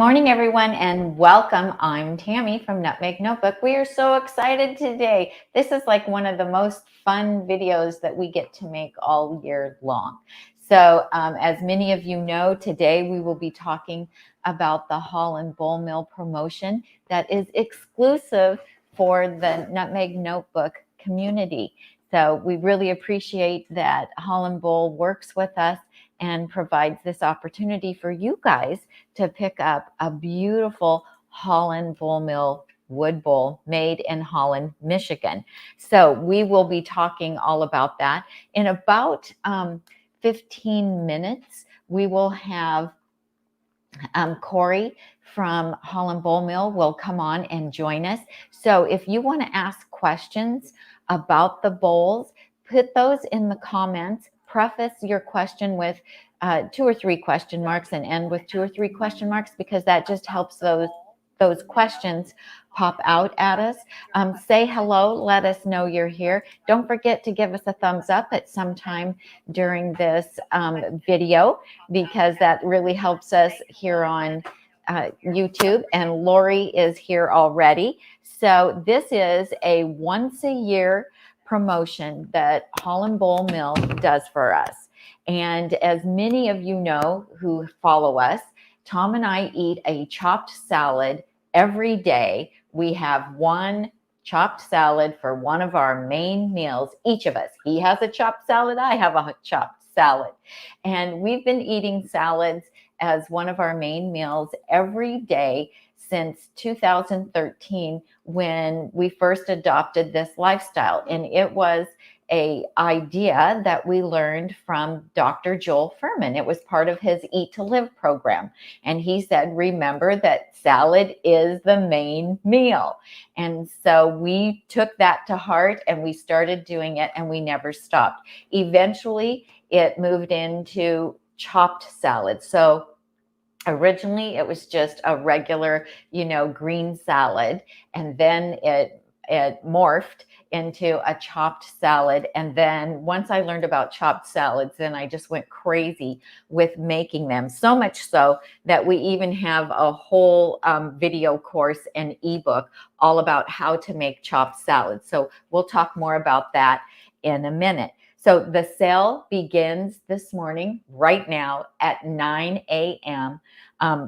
Morning, everyone, and welcome. I'm Tami from Nutmeg Notebook. We are so excited today. This is like one of the most fun videos that we get to make all year long. So as many of you know, today we will be talking about the Holland Bowl Mill promotion that is exclusive for the Nutmeg Notebook community. So we really appreciate that Holland Bowl works with us and provides this opportunity for you guys to pick up a beautiful Holland Bowl Mill wood bowl made in Holland, Michigan. So we will be talking all about that. In about 15 minutes, we will have Corey from Holland Bowl Mill will come on and join us. So if you want to ask questions about the bowls, put those in the comments. Preface your question with 2 or 3 question marks and end with 2 or 3 question marks, because that just helps those questions pop out at us. Say hello, let us know you're here. Don't forget to give us a thumbs up at some time during this video, because that really helps us here on YouTube. And Lori is here already. So this is a once a year promotion that Holland Bowl Mill does for us. And as many of you know who follow us, Tom and I eat a chopped salad every day. We have one chopped salad for one of our main meals, each of us. He has a chopped salad, I have a chopped salad. And we've been eating salads as one of our main meals every day since 2013, when we first adopted this lifestyle. And it was an idea that we learned from Dr. Joel Fuhrman. It was part of his Eat to Live program. And he said, remember that salad is the main meal. And so we took that to heart and we started doing it, and we never stopped. Eventually, it moved into chopped salad. So originally, it was just a regular, green salad, and then it morphed into a chopped salad. And then once I learned about chopped salads, then I just went crazy with making them. So much so that we even have a whole video course and ebook all about how to make chopped salads. So we'll talk more about that in a minute. So the sale begins this morning, right now at 9 a.m.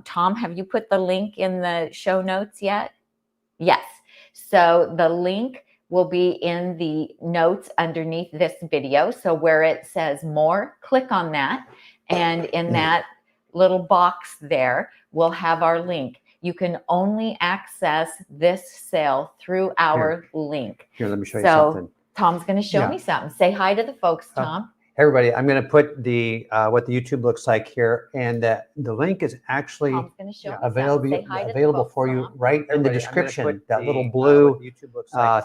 Tom, have you put the link in the show notes yet? Yes. So the link will be in the notes underneath this video. So where it says more, click on that. And in that little box there, we'll have our link. You can only access this sale through our link. Here, let me show you something. Tom's going to show me something. Say hi to the folks, Tom. Hey everybody, I'm going to put the what the YouTube looks like here, and the link is actually available for you right in the description. That little blue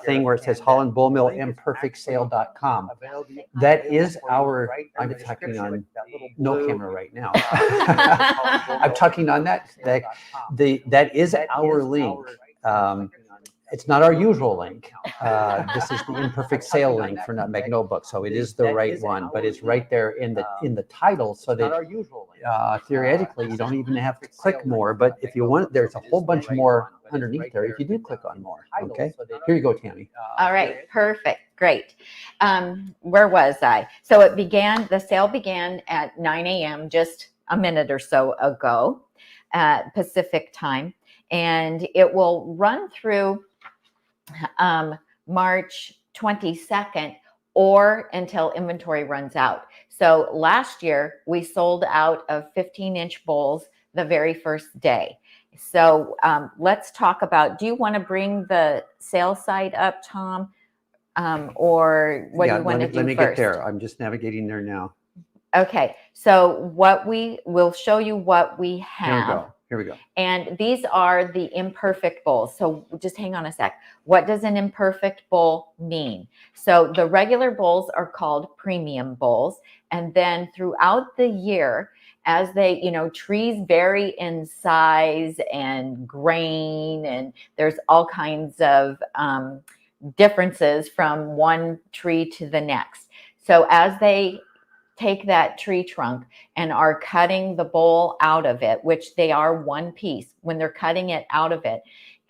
thing where it says Holland Bowl Mill imperfectsale.com. That is our. I'm talking on no camera right now. I'm talking on that. That is our link. It's not our usual link. This is the Imperfect Sale link for Nutmeg Notebook, so it is the right one, but it's right there in the title, so that theoretically you don't even have to click more. But if you want, there's a whole bunch more underneath there if you do click on more. Okay, here you go, Tami. All right, perfect, great. Where was I? So the sale began at 9 a.m. just a minute or so ago, Pacific time, and it will run through March 22nd or until inventory runs out. So last year we sold out of 15-inch bowls the very first day. So let's talk about, do you want to bring the sales site up, Tom? Or what do you want to do first? Let me get there. I'm just navigating there now. Okay, so we'll show you what we have. Here we go. And these are the imperfect bowls. So just hang on a sec. What does an imperfect bowl mean? So the regular bowls are called premium bowls. And then throughout the year, as they, trees vary in size and grain, and there's all kinds of differences from one tree to the next. So as they take that tree trunk and are cutting the bowl out of it, which they are one piece, when they're cutting it out of it,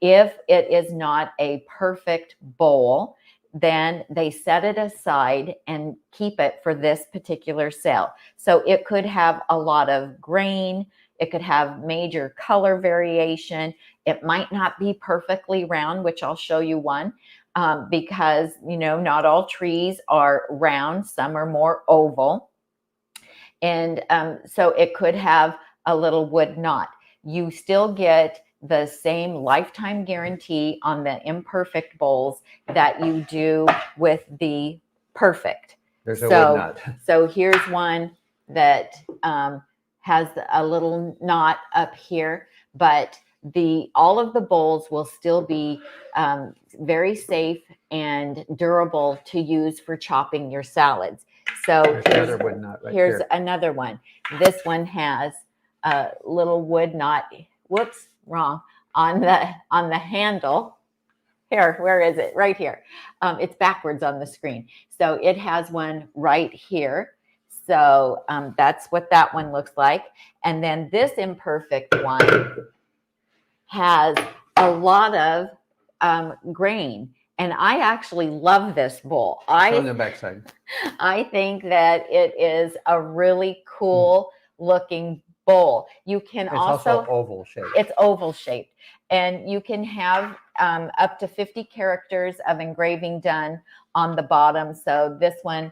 if it is not a perfect bowl, then they set it aside and keep it for this particular sale. So it could have a lot of grain. It could have major color variation. It might not be perfectly round, which I'll show you one, because, you know, not all trees are round. Some are more oval. And so it could have a little wood knot. You still get the same lifetime guarantee on the imperfect bowls that you do with the perfect. There's a wood knot. So here's one that has a little knot up here, but all of the bowls will still be very safe and durable to use for chopping your salads. So here's another wood knot right here. Another one. This one has a little wood knot. Whoops, wrong. On the handle. Here, where is it? Right here. It's backwards on the screen. So it has one right here. So that's what that one looks like. And then this imperfect one has a lot of grain. And I actually love this bowl. On the backside. I think that it is a really cool looking bowl. You can also oval shaped. It's oval shaped. And you can have up to 50 characters of engraving done on the bottom. So this one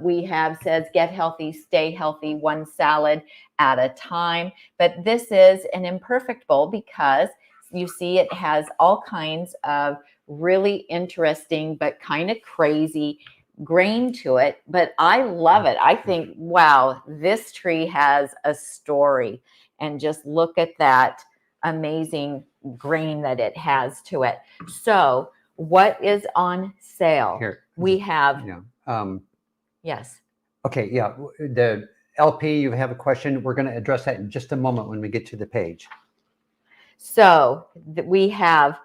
we have says, get healthy, stay healthy, one salad at a time. But this is an imperfect bowl because you see it has all kinds of really interesting but kind of crazy grain to it. But I love it. I think, wow, this tree has a story. And just look at that amazing grain that it has to it. So what is on sale? Here. We have... yes. Okay, yeah. The LP, you have a question. We're going to address that in just a moment when we get to the page. So we have,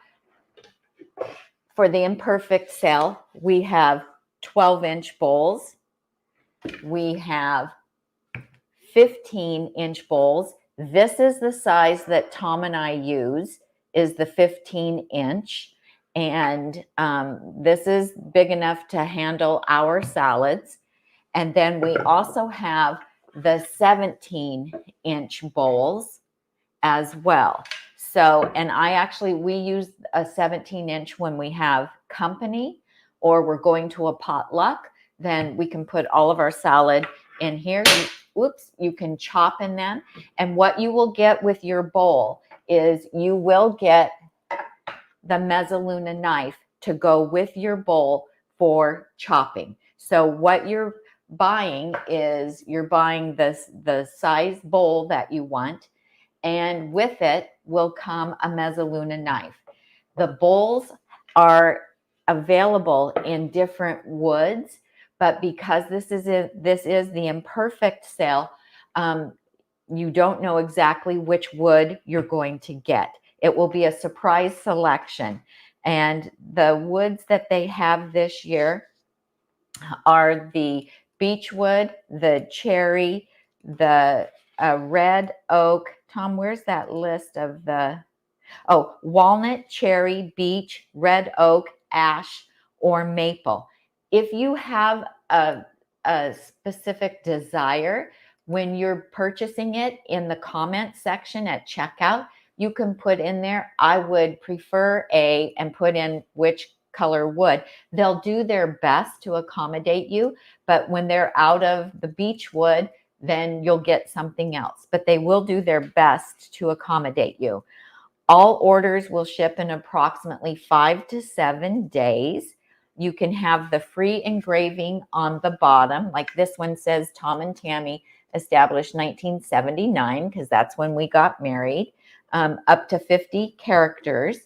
for the imperfect sale, we have 12-inch bowls. We have 15-inch bowls. This is the size that Tom and I use, is the 15-inch. And this is big enough to handle our salads. And then we also have the 17-inch bowls as well. So, and we use a 17-inch when we have company or we're going to a potluck, then we can put all of our salad in here. You can chop in them. And what you will get with your bowl is you will get the Mezzaluna knife to go with your bowl for chopping. So what you're buying is you're buying the size bowl that you want, and with it will come a Mezzaluna knife. The bowls are available in different woods, but because this is the imperfect sale, you don't know exactly which wood you're going to get. It will be a surprise selection. And the woods that they have this year are the beech wood, the cherry, the red oak. Tom, where's that list of the... Oh, walnut, cherry, beech, red oak, ash, or maple. If you have a specific desire, when you're purchasing it in the comment section at checkout, you can put in there, I would prefer and put in which color wood. They'll do their best to accommodate you, but when they're out of the beech wood, then you'll get something else. But they will do their best to accommodate you. All orders will ship in approximately 5 to 7 days. You can have the free engraving on the bottom. Like this one says Tom and Tami established 1979, because that's when we got married. Up to 50 characters.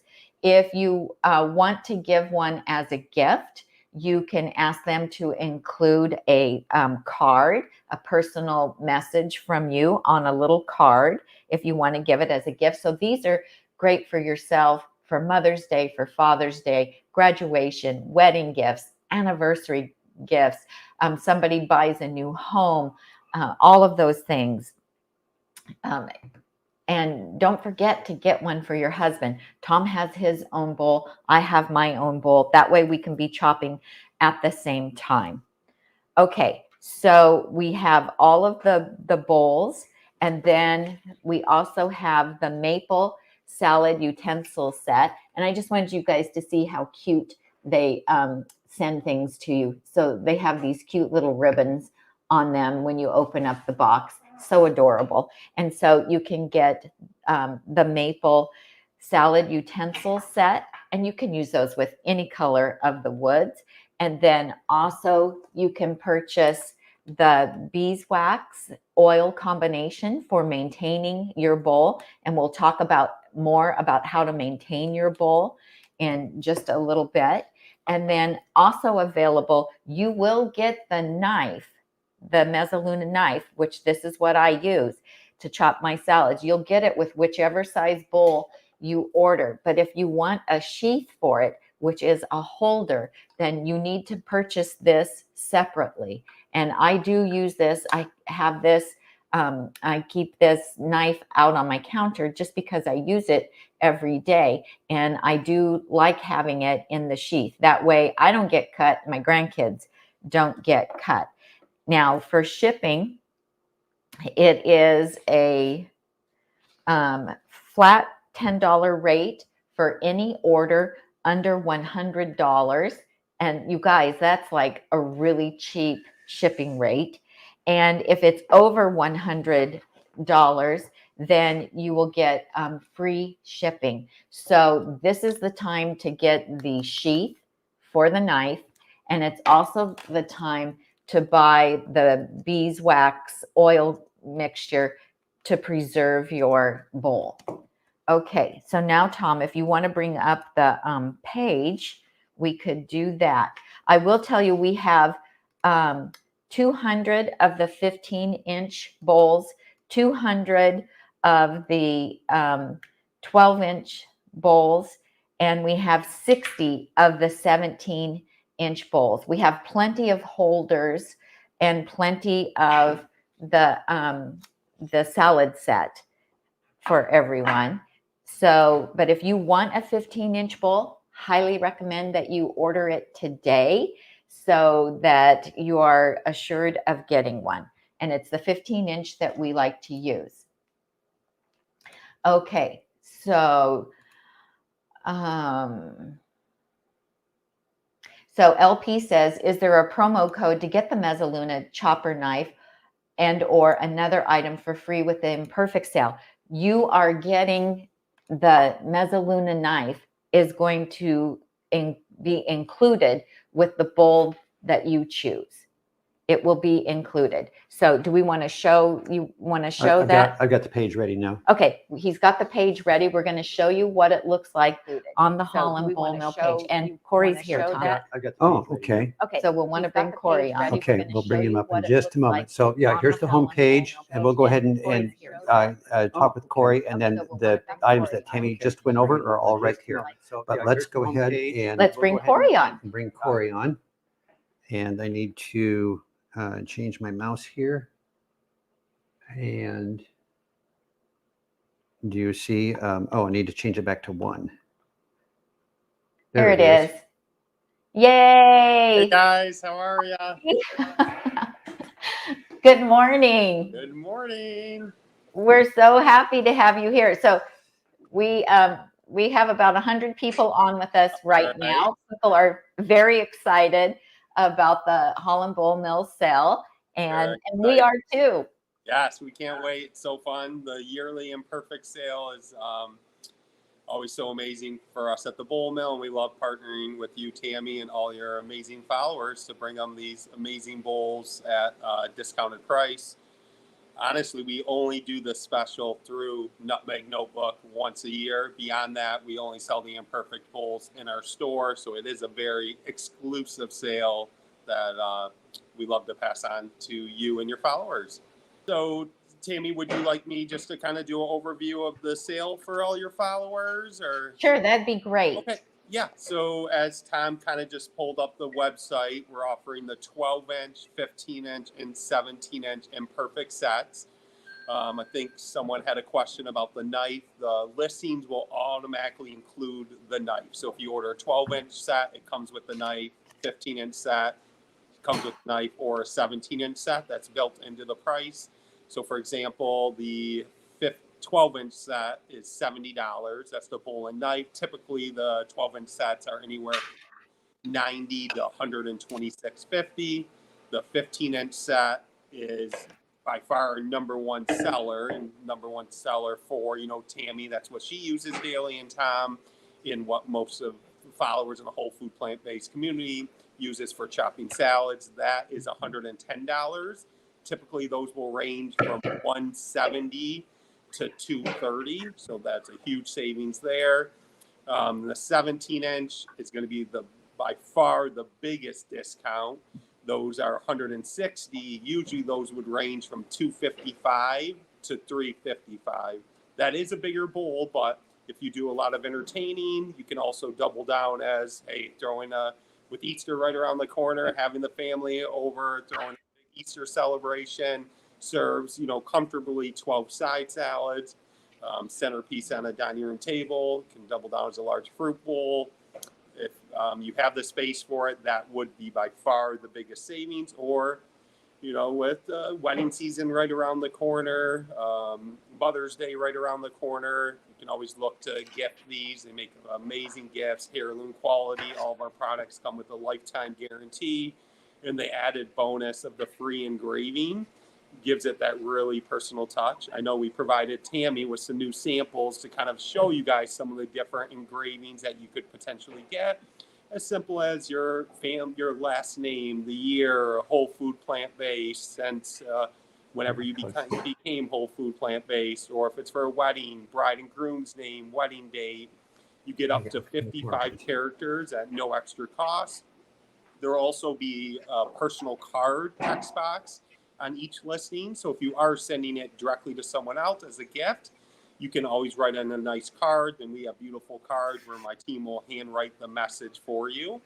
If you want to give one as a gift, you can ask them to include a card, a personal message from you on a little card if you want to give it as a gift. So these are great for yourself, for Mother's Day, for Father's Day, graduation, wedding gifts, anniversary gifts. Somebody buys a new home, all of those things. And don't forget to get one for your husband. Tom has his own bowl. I have my own bowl. That way we can be chopping at the same time. Okay, so we have all of the bowls, and then we also have the maple salad utensil set. And I just wanted you guys to see how cute they send things to you. So they have these cute little ribbons on them when you open up the box. So adorable. And so you can get the maple salad utensil set, and you can use those with any color of the woods. And then also you can purchase the beeswax oil combination for maintaining your bowl. And we'll talk more about how to maintain your bowl in just a little bit. And then also available, you will get the knife, the Mezzaluna knife, which this is what I use to chop my salads. You'll get it with whichever size bowl you order. But if you want a sheath for it, which is a holder, then you need to purchase this separately. And I do use this. I have this. I keep this knife out on my counter just because I use it every day. And I do like having it in the sheath. That way I don't get cut. My grandkids don't get cut. Now for shipping, it is a flat $10 rate for any order under $100. And you guys, that's like a really cheap shipping rate. And if it's over $100, then you will get free shipping. So this is the time to get the sheath for the knife. And it's also the time to buy the beeswax oil mixture to preserve your bowl. Okay, so now, Tom, if you want to bring up the page, we could do that. I will tell you we have 200 of the 15-inch bowls, 200 of the 12-inch bowls, and we have 60 of the 17-inch bowls. We have plenty of holders and plenty of the salad set for everyone. So, but if you want a 15-inch bowl, highly recommend that you order it today so that you are assured of getting one. And it's the 15-inch that we like to use. Okay, so LP says, is there a promo code to get the Mezzaluna chopper knife and or another item for free with the Imperfect sale? You are getting the Mezzaluna knife is going to be included with the bowl that you choose. It will be included. So do we want to show, you want to show that? I've got the page ready now. Okay, he's got the page ready. We're going to show you what it looks like on the Holland Bowl Mill page. And Corey's here, Tom. I got the page ready. Okay, so we'll want to bring Corey on. Okay, we'll bring him up in just a moment. So yeah, here's the home page, and we'll go ahead and talk with Corey, and then the items that Tami just went over are all right here. But let's go ahead and let's bring Corey on. Bring Corey on. And I need to change my mouse here. And do you see? Oh, I need to change it back to 1. There it is. Yay! Hey guys, how are ya? Good morning. Good morning. We're so happy to have you here. So we have about 100 people on with us right now. People are very excited about the Holland Bowl Mill sale, and we are too. Yes, we can't wait. It's so fun. The yearly Imperfect sale is always so amazing for us at the Bowl Mill, and we love partnering with you, Tami, and all your amazing followers to bring them these amazing bowls at a discounted price. Honestly, we only do the special through Nutmeg Notebook once a year. Beyond that, we only sell the Imperfect bowls in our store, so it is a very exclusive sale that we love to pass on to you and your followers. So, Tami, would you like me just to kind of do an overview of the sale for all your followers? Or Sure, that'd be great. Okay. Yeah, so as Tom kind of just pulled up the website, we're offering the 12-inch, 15-inch, and 17-inch Imperfect sets. I think someone had a question about the knife. The listings will automatically include the knife. So if you order a 12-inch set, it comes with the knife. 15-inch set comes with the knife, or a 17-inch set that's built into the price. So for example, the 12-inch set is $70. That's the bowl and knife. Typically, the 12-inch sets are anywhere from $90 to $126.50. The 15-inch set is by far our number one seller, and number one seller for, Tami. That's what she uses daily, and Tom, in what most of followers in the whole food plant-based community uses for chopping salads. That is $110. Typically, those will range from $170 to $230, so that's a huge savings there. The 17-inch is going to be by far the biggest discount. Those are $160. Usually those would range from $255 to $355. That is a bigger bowl, but if you do a lot of entertaining, you can also double down as, hey, throwing with Easter right around the corner, having the family over, throwing a big Easter celebration, serves, comfortably 12 side salads, centerpiece on a dining room table, can double down as a large fruit bowl. If you have the space for it, that would be by far the biggest savings. Or, with wedding season right around the corner, Mother's Day right around the corner, you can always look to gift these. They make amazing gifts, heirloom quality. All of our products come with a lifetime guarantee, and the added bonus of the free engraving gives it that really personal touch. I know we provided Tami with some new samples to kind of show you guys some of the different engravings that you could potentially get. As simple as your last name, the year, whole food plant-based, since whenever you became whole food plant-based, or if it's for a wedding, bride and groom's name, wedding date, you get up to 55 characters at no extra cost. There will also be a personal card text box on each listing. So if you are sending it directly to someone else as a gift, you can always write on a nice card. Then we have beautiful cards where my team will handwrite the message for you.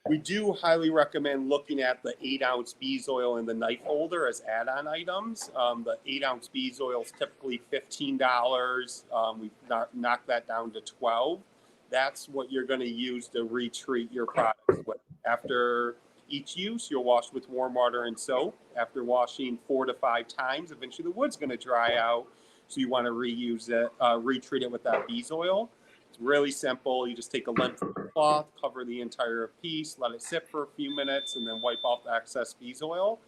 We do highly recommend looking at the 8-ounce bees oil and the knife holder as add-on items. The 8-ounce bees oil is typically $15. We've knocked that down to $12. That's what you're going to use to retreat your products with. After each use, you'll wash with warm water and soap. After washing 4 to 5 times, eventually the wood's going to dry out. So you want to reuse it, retreat it with that bees oil. It's really simple. You just take a lint cloth, cover the entire piece, let it sit for a few minutes, and then wipe off the excess bees oil.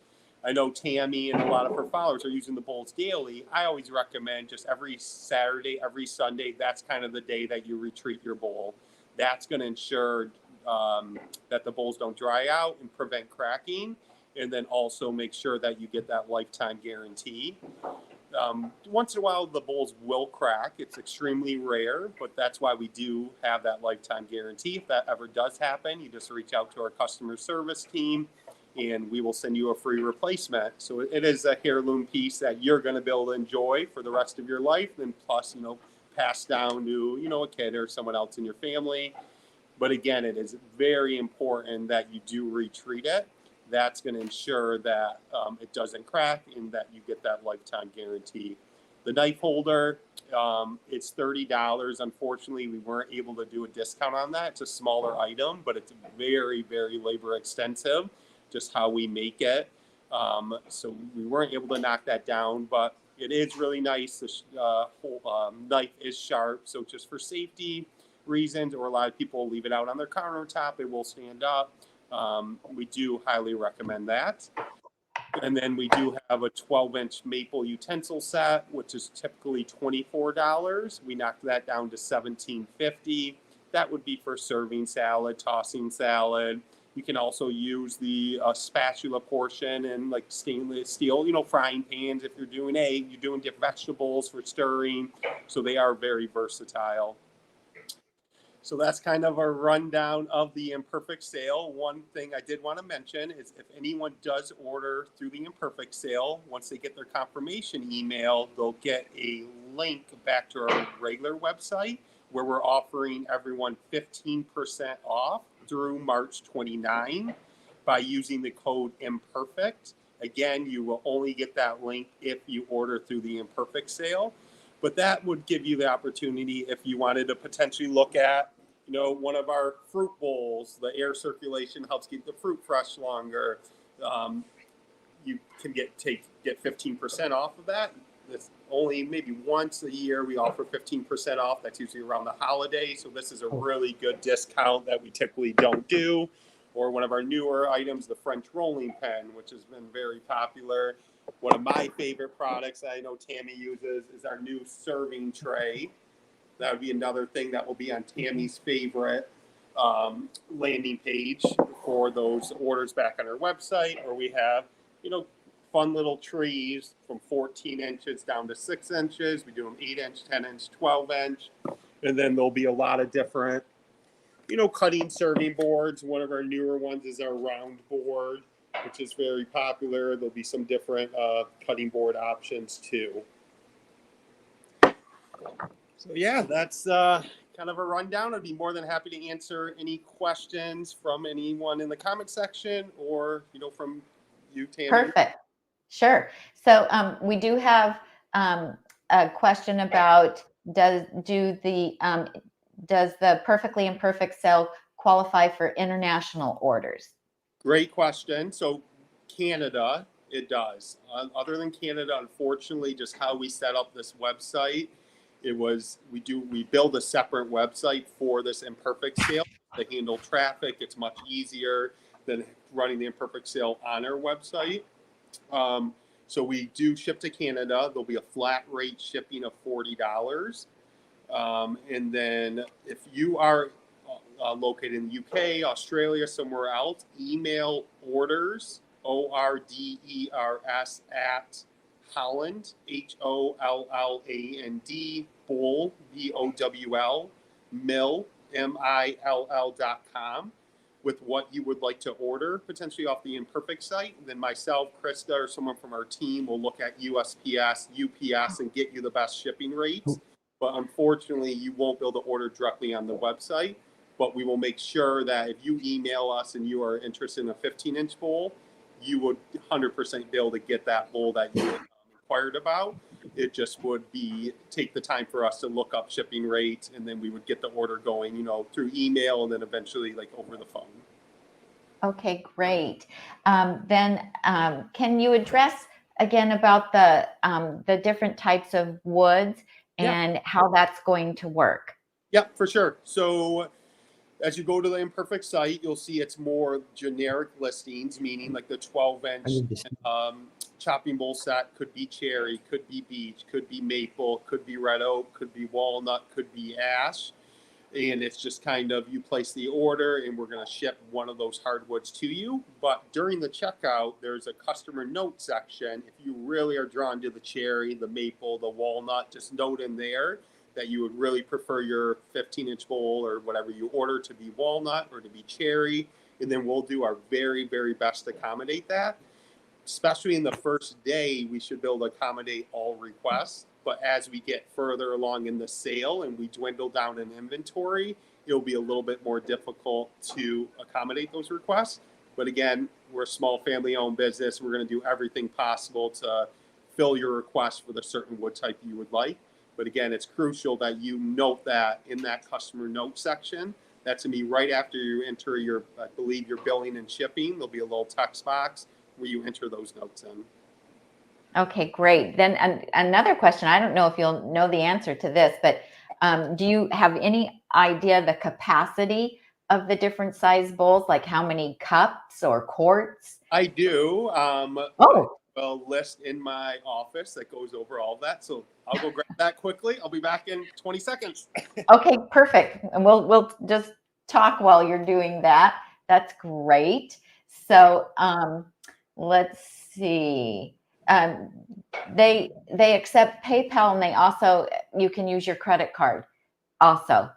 I know Tami and a lot of her followers are using the bowls daily. I always recommend just every Saturday, every Sunday, that's kind of the day that you retreat your bowl. That's going to ensure that the bowls don't dry out and prevent cracking, and then also make sure that you get that lifetime guarantee. Once in a while, the bowls will crack. It's extremely rare, but that's why we do have that lifetime guarantee. If that ever does happen, you just reach out to our customer service team, and we will send you a free replacement. So it is a heirloom piece that you're going to be able to enjoy for the rest of your life, and plus, pass down to, a kid or someone else in your family. But again, it is very important that you do retreat it. That's going to ensure that it doesn't crack and that you get that lifetime guarantee. The knife holder, it's $30. Unfortunately, we weren't able to do a discount on that. It's a smaller item, but it's very, very labor extensive, just how we make it. So we weren't able to knock that down, but it is really nice. The knife is sharp, so just for safety reasons, or a lot of people leave it out on their countertop, it will stand up. We do highly recommend that. And then we do have a 12-inch maple utensil set, which is typically $24. We knocked that down to $17.50. That would be for serving salad, tossing salad. You can also use the spatula portion and like stainless steel, frying pans if you're doing you're doing different vegetables for stirring. So they are very versatile. So that's kind of a rundown of the Imperfect sale. One thing I did want to mention is if anyone does order through the Imperfect sale, once they get their confirmation email, they'll get a link back to our regular website where we're offering everyone 15% off through March 29 by using the code Imperfect. Again, you will only get that link if you order through the Imperfect sale, but that would give you the opportunity if you wanted to potentially look at, you know, one of our fruit bowls. The air circulation helps keep the fruit fresh longer. You can get 15% off of that. It's only maybe once a year we offer 15% off. That's usually around the holiday. So this is a really good discount that we typically don't do. Or one of our newer items, the French rolling pen, which has been very popular. One of my favorite products I know Tami uses is our new serving tray. That would be another thing that will be on Tami's favorite landing page for those orders back on our website. Or we have, you know, fun little trees from 14 inches down to 6 inches. We do them 8-inch, 10-inch, 12-inch. And then there'll be a lot of different, you know, cutting serving boards. One of our newer ones is our round board, which is very popular. There'll be some different cutting board options too. So yeah, that's kind of a rundown. I'd be more than happy to answer any questions from anyone in the comment section or, you know, from you, Tami. Perfect. Sure. So we do have a question about does the Perfectly Imperfect sale qualify for international orders? Great question. So Canada, it does. Other than Canada, unfortunately, just how we set up this website, we build a separate website for this Imperfect sale to handle traffic. It's much easier than running the Imperfect sale on our website. So we do ship to Canada. There'll be a flat rate shipping of $40. And then if you are located in the UK, Australia, somewhere else, email orders, ORDERS at Holland, HOLLAND, Bowl, BOWL, Mill, MILL.com with what you would like to order, potentially off the Imperfect site. And then myself, Krista, or someone from our team will look at USPS, UPS, and get you the best shipping rates. But unfortunately, you won't be able to order directly on the website. But we will make sure that if you email us and you are interested in a 15-inch bowl, you would 100% be able to get that bowl that you inquired about. It just would take the time for us to look up shipping rates, and then we would get the order going, you know, through email and then eventually like over the phone. Okay, great. Then can you address again about the different types of woods and how that's going to work? Yep, for sure. So as you go to the Imperfect site, you'll see it's more generic listings, meaning like the 12-inch chopping bowl set could be cherry, could be beech, could be maple, could be red oak, could be walnut, could be ash. And it's just kind of you place the order and we're going to ship one of those hardwoods to you. But during the checkout, there's a customer note section. If you really are drawn to the cherry, the maple, the walnut, just note in there that you would really prefer your 15-inch bowl or whatever you order to be walnut or to be cherry. And then we'll do our very, very best to accommodate that. Especially in the first day, we should be able to accommodate all requests. But as we get further along in the sale and we dwindle down in inventory, it'll be a little bit more difficult to accommodate those requests. But again, we're a small family-owned business. We're going to do everything possible to fill your request for the certain wood type you would like. But again, it's crucial that you note that in that customer note section. That's going to be right after you enter your, I believe, your billing and shipping. There'll be a little text box where you enter those notes in. Okay, great. Then another question, I don't know if you'll know the answer to this, but do you have any idea the capacity of the different size bowls, like how many cups or quarts? I do. A list in my office that goes over all of that. So I'll go grab that quickly. I'll be back in 20 seconds. Okay, perfect. And we'll just talk while you're doing that. That's great. So let's see. They accept PayPal, and they also, you can use your credit card. Also,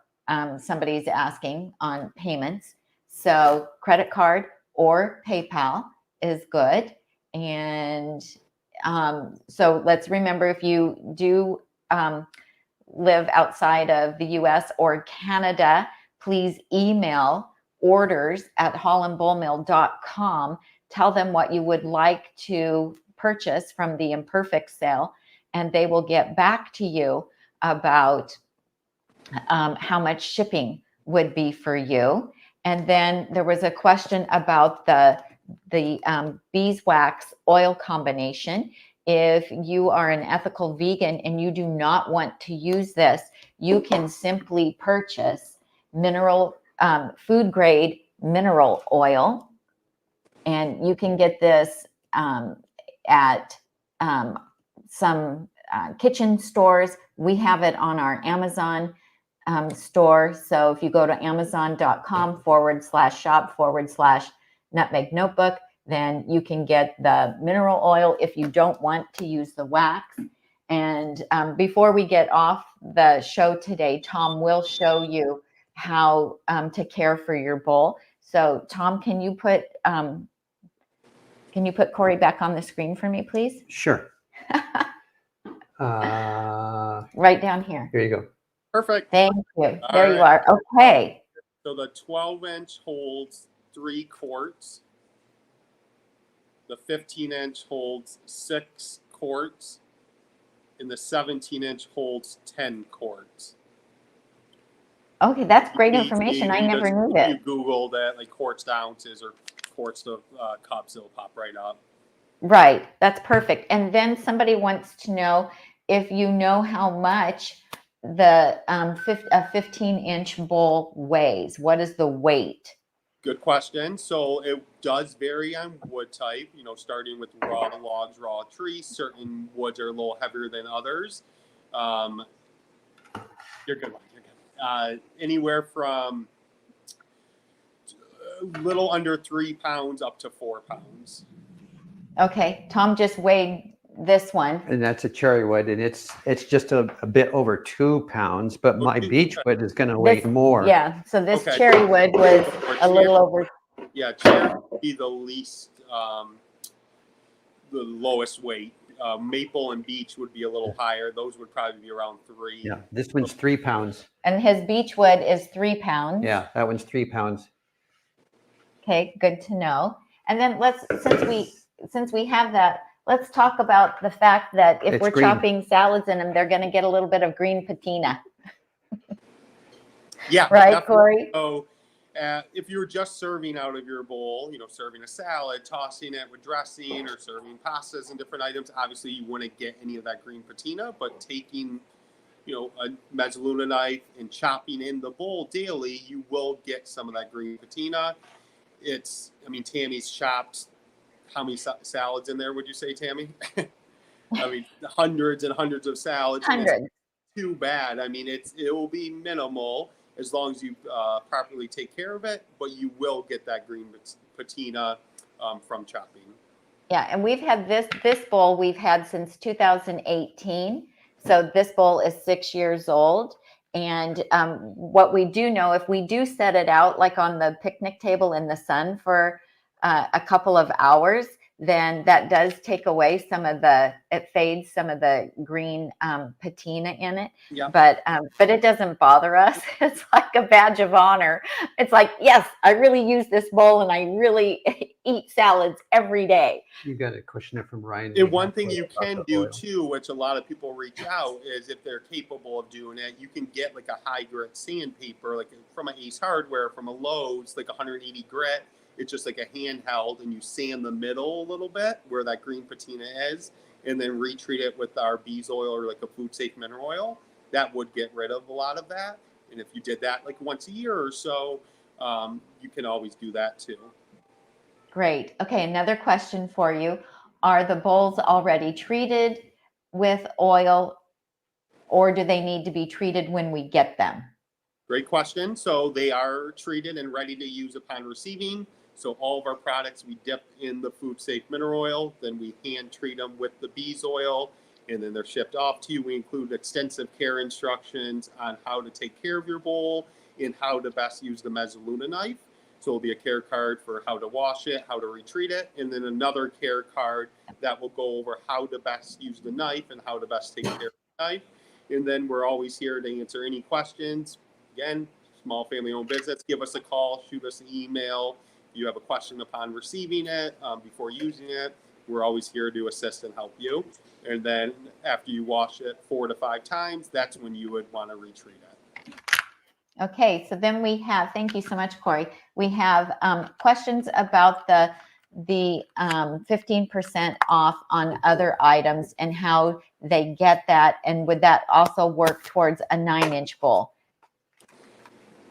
somebody's asking on payments. So credit card or PayPal is good. And so let's remember, if you do live outside of the US or Canada, please email orders@hollandbowlmill.com. Tell them what you would like to purchase from the Imperfect sale, and they will get back to you about how much shipping would be for you. And then there was a question about the beeswax oil combination. If you are an ethical vegan and you do not want to use this, you can simply purchase mineral food grade mineral oil, and you can get this at some kitchen stores. We have it on our Amazon store. So if you go to amazon.com/shop/Nutmeg Notebook, then you can get the mineral oil if you don't want to use the wax. And before we get off the show today, Tom will show you how to care for your bowl. So Tom, can you put Corey back on the screen for me, please? Sure. Right down here. Here you go. Perfect. Thank you. There you are. Okay. So the 12-inch holds 3 quarts. The 15-inch holds 6 quarts. And the 17-inch holds 10 quarts. Okay, that's great information. I never knew that. You Google that, like quarts to ounces or quarts to cups, it'll pop right up. Right. That's perfect. And then somebody wants to know if you know how much the 15-inch bowl weighs. What is the weight? Good question. So it does vary on wood type, you know, starting with raw logs, raw trees. Certain woods are a little heavier than others. You're good. You're good. Anywhere from a little under 3 pounds up to 4 pounds. Okay. Tom just weighed this one. And that's a cherry wood, and it's just a bit over 2 pounds, but my beech wood is going to weigh more. Yeah, so this cherry wood was a little over. Yeah, cherry would be the least, the lowest weight. Maple and beech would be a little higher. Those would probably be around 3. Yeah, this one's 3 pounds. And his beech wood is 3 pounds. Yeah, that one's 3 pounds. Okay, good to know. And then since we have that, let's talk about the fact that if we're chopping salads in them, they're going to get a little bit of green patina. Yeah. Right, definitely. Corey? So if you're just serving out of your bowl, you know, serving a salad, tossing it with dressing, or serving pastas and different items, obviously you wouldn't get any of that green patina. But taking, you know, a mezzaluna knife and chopping in the bowl daily, you will get some of that green patina. Tammy's chopped. How many salads in there would you say, Tami? I mean, hundreds and hundreds of salads. Hundreds. Too bad. I mean, it will be minimal as long as you properly take care of it, but you will get that green patina from chopping. Yeah, and we've had this bowl we've had since 2018. So this bowl is 6 years old. And what we do know, if we do set it out like on the picnic table in the sun for a couple of hours, then that does take away it fades some of the green patina in it. Yeah. But it doesn't bother us. It's like a badge of honor. It's like, yes, I really use this bowl and I really eat salads every day. You got a question from Ryan. And one thing you can do too, which a lot of people reach out, is if they're capable of doing it, you can get like a high grit sandpaper, like from an Ace Hardware, from a Lowe's, like 180 grit. It's just like a handheld, and you sand the middle a little bit where that green patina is, and then retreat it with our bees oil or like a food safe mineral oil. That would get rid of a lot of that. And if you did that like once a year or so, you can always do that too. Great. Okay, another question for you. Are the bowls already treated with oil, or do they need to be treated when we get them? Great question. So they are treated and ready to use upon receiving. So all of our products we dip in the food safe mineral oil, then we hand treat them with the bees oil, and then they're shipped off to you. We include extensive care instructions on how to take care of your bowl and how to best use the mezzaluna knife. So it'll be a care card for how to wash it, how to retreat it, and then another care card that will go over how to best use the knife and how to best take care of the knife. And then we're always here to answer any questions. Again, small family-owned business, give us a call, shoot us an email. If you have a question upon receiving it, before using it, we're always here to assist and help you. And then after you wash it 4 to 5 times, that's when you would want to retreat it. Okay, so then we have, thank you so much, Corey. We have questions about the 15% off on other items and how they get that, and would that also work towards a 9-inch bowl?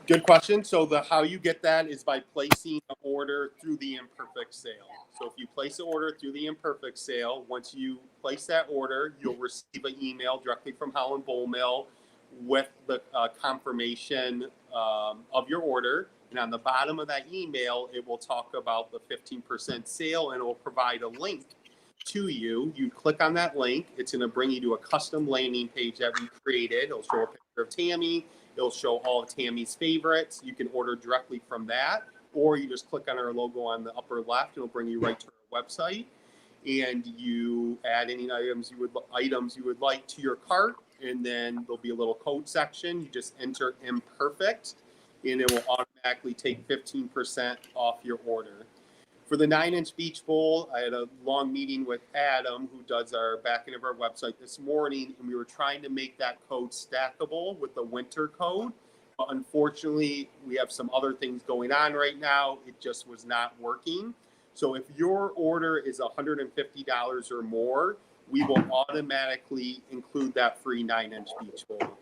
Good question. So how you get that is by placing an order through the Imperfect sale. So if you place an order through the Imperfect sale, once you place that order, you'll receive an email directly from Holland Bowl Mill with the confirmation of your order. And on the bottom of that email, it will talk about the 15% sale, and it will provide a link to you. You click on that link. It's going to bring you to a custom landing page that we created. It'll show a picture of Tami. It'll show all of Tami's favorites. You can order directly from that, or you just click on our logo on the upper left. It'll bring you right to our website, and you add any items you would like to your cart, and then there'll be a little code section. You just enter Imperfect, and it will automatically take 15% off your order. For the 9-inch Beech bowl, I had a long meeting with Adam, who does our back end of our website, this morning, and we were trying to make that code stackable with the winter code. But unfortunately, we have some other things going on right now. It just was not working. So if your order is $150 or more, we will automatically include that free 9-inch Beech bowl.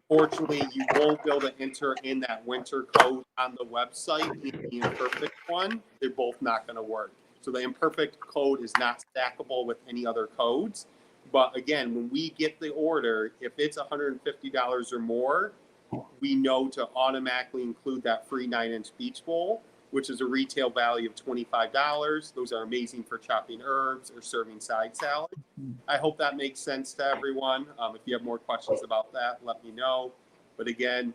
Fortunately, you won't be able to enter in that winter code on the website in the Imperfect one. They're both not going to work. So the Imperfect code is not stackable with any other codes. But again, when we get the order, if it's $150 or more, we know to automatically include that free 9-inch Beech bowl, which is a retail value of $25. Those are amazing for chopping herbs or serving side salad. I hope that makes sense to everyone. If you have more questions about that, let me know. But again,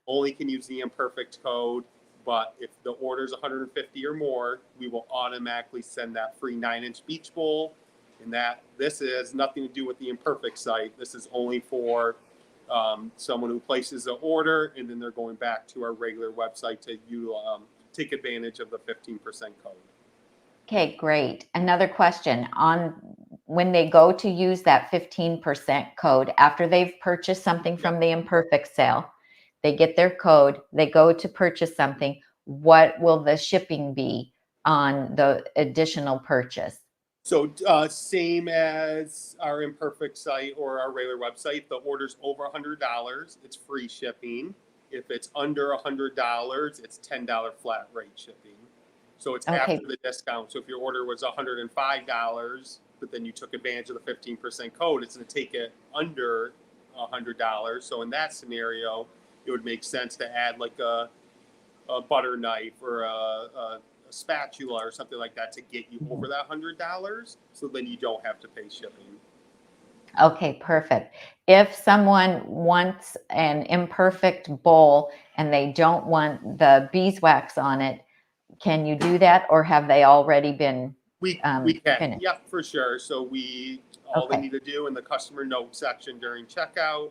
only can use the Imperfect code. But if the order is 150 or more, we will automatically send that free 9-inch Beech bowl. And this has nothing to do with the Imperfect site. This is only for someone who places an order, and then they're going back to our regular website to take advantage of the 15% code. Okay, great. Another question on when they go to use that 15% code after they've purchased something from the Imperfect sale, they get their code, they go to purchase something. What will the shipping be on the additional purchase? So same as our Imperfect site or our regular website. If the order's over $100, it's free shipping. If it's under $100, it's $10 flat rate shipping. So it's after the discount. So if your order was $105, but then you took advantage of the 15% code, it's going to take it under $100. So in that scenario, it would make sense to add like a butter knife or a spatula or something like that to get you over that $100. So then you don't have to pay shipping. Okay, perfect. If someone wants an Imperfect bowl and they don't want the beeswax on it, can you do that, or have they already been we can finished? Yeah, for sure. So all they need to do in the customer note section during checkout,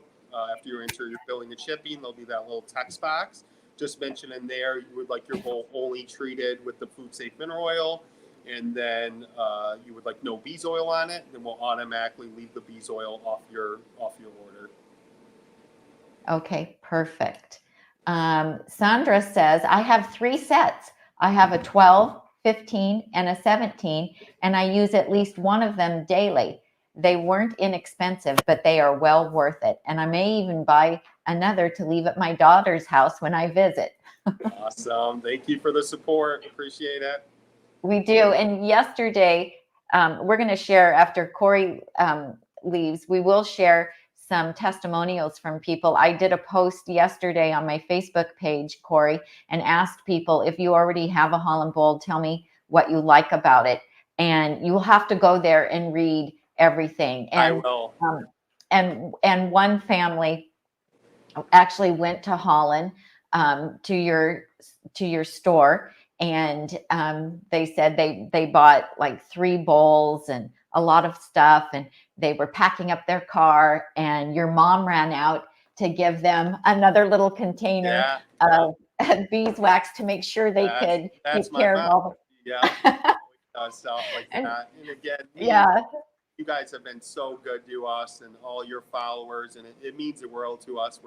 after you enter your billing and shipping, there'll be that little text box. Just mention in there you would like your bowl only treated with the food safe mineral oil, and then you would like no bees oil on it, then we'll automatically leave the bees oil off your order. Okay, perfect. Sandra says, I have 3 sets. I have a 12, 15, and a 17, and I use at least one of them daily. They weren't inexpensive, but they are well worth it. And I may even buy another to leave at my daughter's house when I visit. Awesome. Thank you for the support. Appreciate it. We do. And yesterday, we're going to share, after Corey leaves, we will share some testimonials from people. I did a post yesterday on my Facebook page, Corey, and asked people, if you already have a Holland Bowl, tell me what you like about it. And you will have to go there and read everything. And, I will. And one family actually went to Holland to your store, and they said they bought like 3 bowls and a lot of stuff, and they were packing up their car, and your mom ran out to give them another little container of beeswax to make sure they could take care of all the stuff like that. And again, you guys have been so good to us and all your followers, and it means the world to us.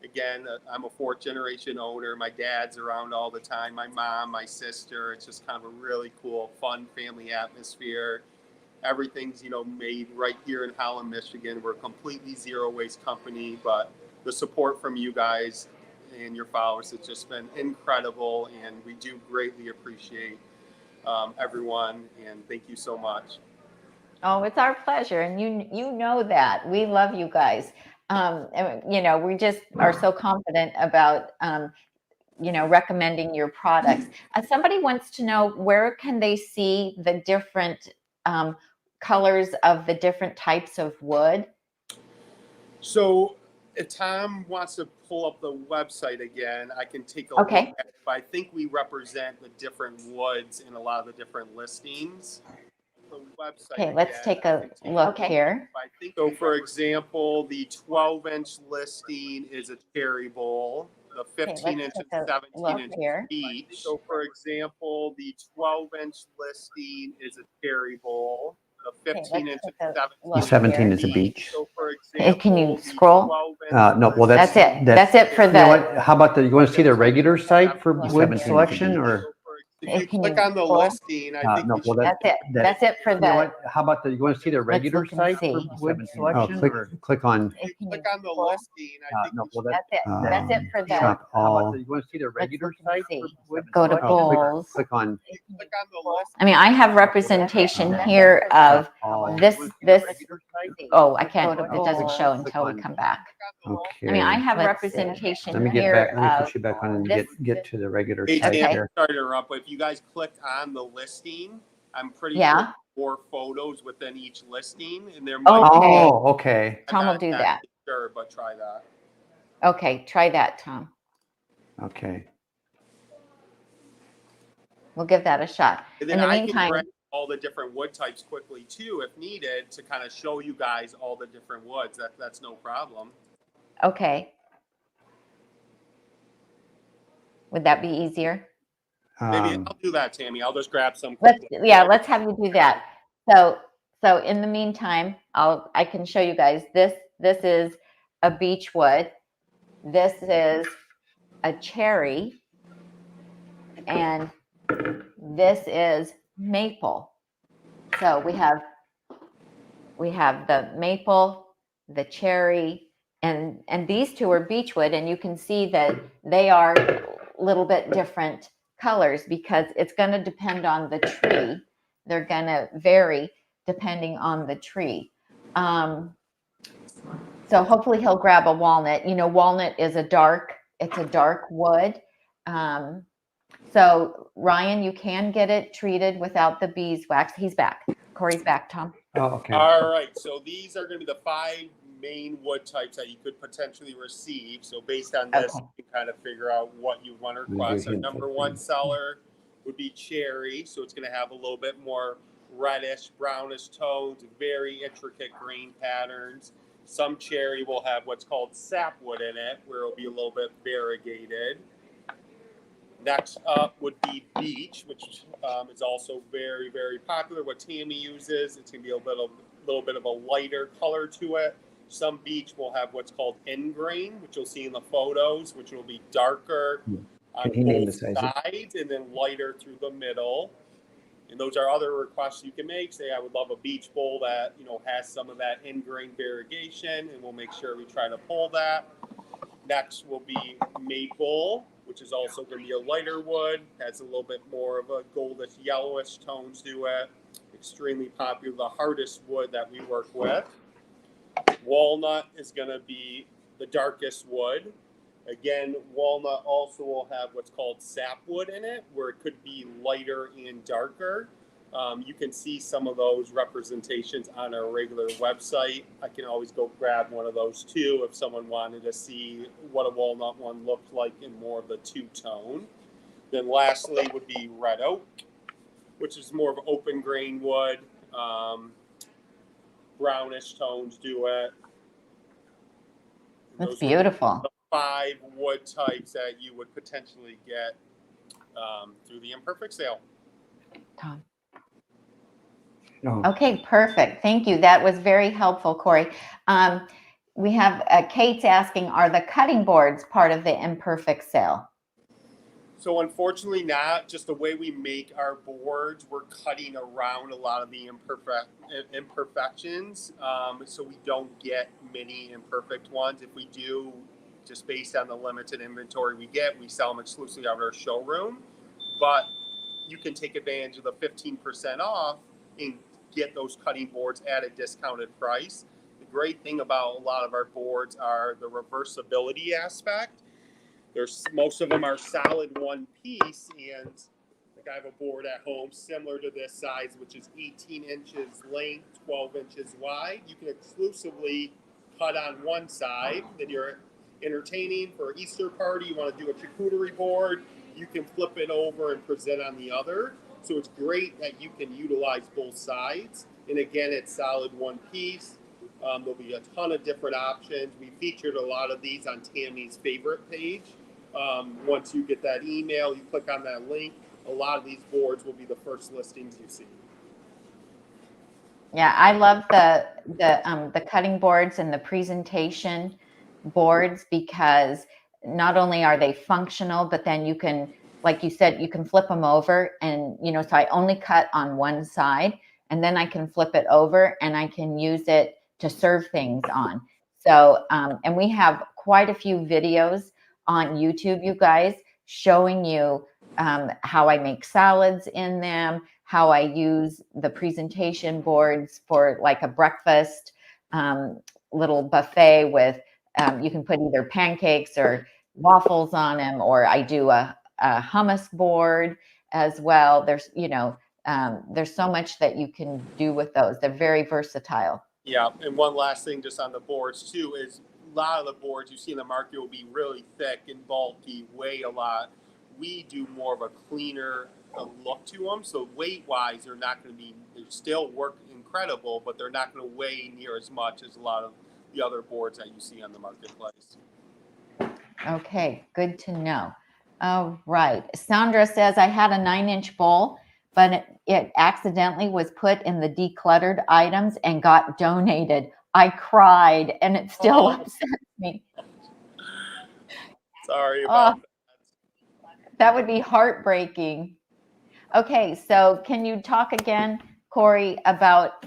Again, I'm a 4th generation owner. My dad's around all the time. My mom, my sister. It's just kind of a really cool, fun family atmosphere. Everything's, made right here in Holland, Michigan. We're a completely zero waste company, but the support from you guys and your followers has just been incredible, and we do greatly appreciate everyone, and thank you so much. Oh, it's our pleasure, and you know that we love you guys. And, we just are so confident about recommending your products. Somebody wants to know, where can they see the different colors of the different types of wood? So if Tom wants to pull up the website again, I can take a look at it. But I think we represent the different woods in a lot of the different listings. The website. Okay, let's take a look here. So, for example, the 12-inch listing is a cherry bowl. The 15-inch and 17-inch Beech. So, for example, the 12-inch listing is a cherry bowl. The 15-inch and 17 is a Beech. So, for example, can you scroll? No, well, that's it. That's it for the. You know what? How about you want to see the regular site for wood selection, or? If you click on the listing, I think that's it. That's it for the. You know what? How about you want to see the regular site for wood selection? Click on. Click on the listing. I think that's it. That's it for the. Shop all. You want to see the regular site for wood? Go to bowls. Click on. Click on the listing. I mean, I have representation here of this. Oh, I can't. It doesn't show until we come back. Okay. I mean, I have representation Let me get here. back. Let me push you back on and get to the regular site here. Sorry to interrupt, but if you guys click on the listing, I'm pretty sure 4 photos within each listing, and there might be. Okay. Tom will do that. Sure, but try that. Okay, try that, Tom. Okay. We'll give that a shot. And then in the I meantime, can grab all the different wood types quickly too, if needed, to kind of show you guys all the different woods. That's no problem. Okay. Would that be easier? Maybe I'll do that, Tami. I'll just grab some. Let's have you do that. So in the meantime, I can show you guys this. This is a beech wood. This is a cherry, and this is maple. So we have the maple, the cherry, and these two are beechwood, and you can see that they are a little bit different colors because it's going to depend on the tree. They're going to vary depending on the tree. So hopefully he'll grab a walnut. Walnut is a dark wood. So Ryan, you can get it treated without the beeswax. He's back. Corey's back, Tom. Oh, okay. All right. So these are going to be the 5 main wood types that you could potentially receive. So based on this, you can kind of figure out what you want to request. Our number 1 seller would be cherry. So it's going to have a little bit more reddish, brownish tones, very intricate grain patterns. Some cherry will have what's called sapwood in it, where it'll be a little bit variegated. Next up would be Beech, which is also very, very popular. What Tami uses, it's going to be a little bit of a lighter color to it. Some Beech will have what's called ingrain, which you'll see in the photos, which will be darker on both sides and then lighter through the middle. And those are other requests you can make. Say, I would love a beech bowl that has some of that ingrain variegation, and we'll make sure we try to pull that. Next will be maple, which is also going to be a lighter wood, has a little bit more of a goldish yellowish tones to it. Extremely popular, the hardest wood that we work with. Walnut is going to be the darkest wood. Again, walnut also will have what's called sapwood in it, where it could be lighter and darker. You can see some of those representations on our regular website. I can always go grab one of those too if someone wanted to see what a walnut one looked like in more of the 2-tone. Then lastly would be red oak, which is more of an open grain wood. brownish tones do it. That's beautiful. The 5 wood types that you would potentially get through the Imperfect sale. Tom. Okay, perfect. Thank you. That was very helpful, Corey. We have Kate's asking, are the cutting boards part of the Imperfect sale? So unfortunately not. Just the way we make our boards, we're cutting around a lot of the imperfections. So we don't get many imperfect ones. If we do, just based on the limited inventory we get, we sell them exclusively out of our showroom. But you can take advantage of the 15% off and get those cutting boards at a discounted price. The great thing about a lot of our boards are the reversibility aspect. Most of them are solid one piece, and like I have a board at home similar to this size, which is 18 inches length, 12 inches wide. You can exclusively cut on one side. Then you're entertaining for an Easter party, you want to do a charcuterie board, you can flip it over and present on the other. So it's great that you can utilize both sides. And again, it's solid one piece. There'll be a ton of different options. We featured a lot of these on Tami's favorite page. Once you get that email, you click on that link, a lot of these boards will be the first listings you see. Yeah, I love the cutting boards and the presentation boards, because not only are they functional, but then you can, like you said, you can flip them over, and so I only cut on one side, and then I can flip it over and I can use it to serve things on. So and we have quite a few videos on YouTube, you guys, showing you how I make salads in them, how I use the presentation boards for like a breakfast little buffet with, you can put either pancakes or waffles on them, or I do a hummus board as well. There's so much that you can do with those. They're very versatile. Yeah, and one last thing just on the boards too is a lot of the boards you see in the market will be really thick and bulky, weigh a lot. We do more of a cleaner look to them, so weight-wise, they're not going to be, they still work incredible, but they're not going to weigh near as much as a lot of the other boards that you see on the marketplace. Okay, good to know. All right. Sandra says, I had a 9-inch bowl, but it accidentally was put in the decluttered items and got donated. I cried, and it still upsets me. Sorry about that. That would be heartbreaking. Okay, so can you talk again, Corey, about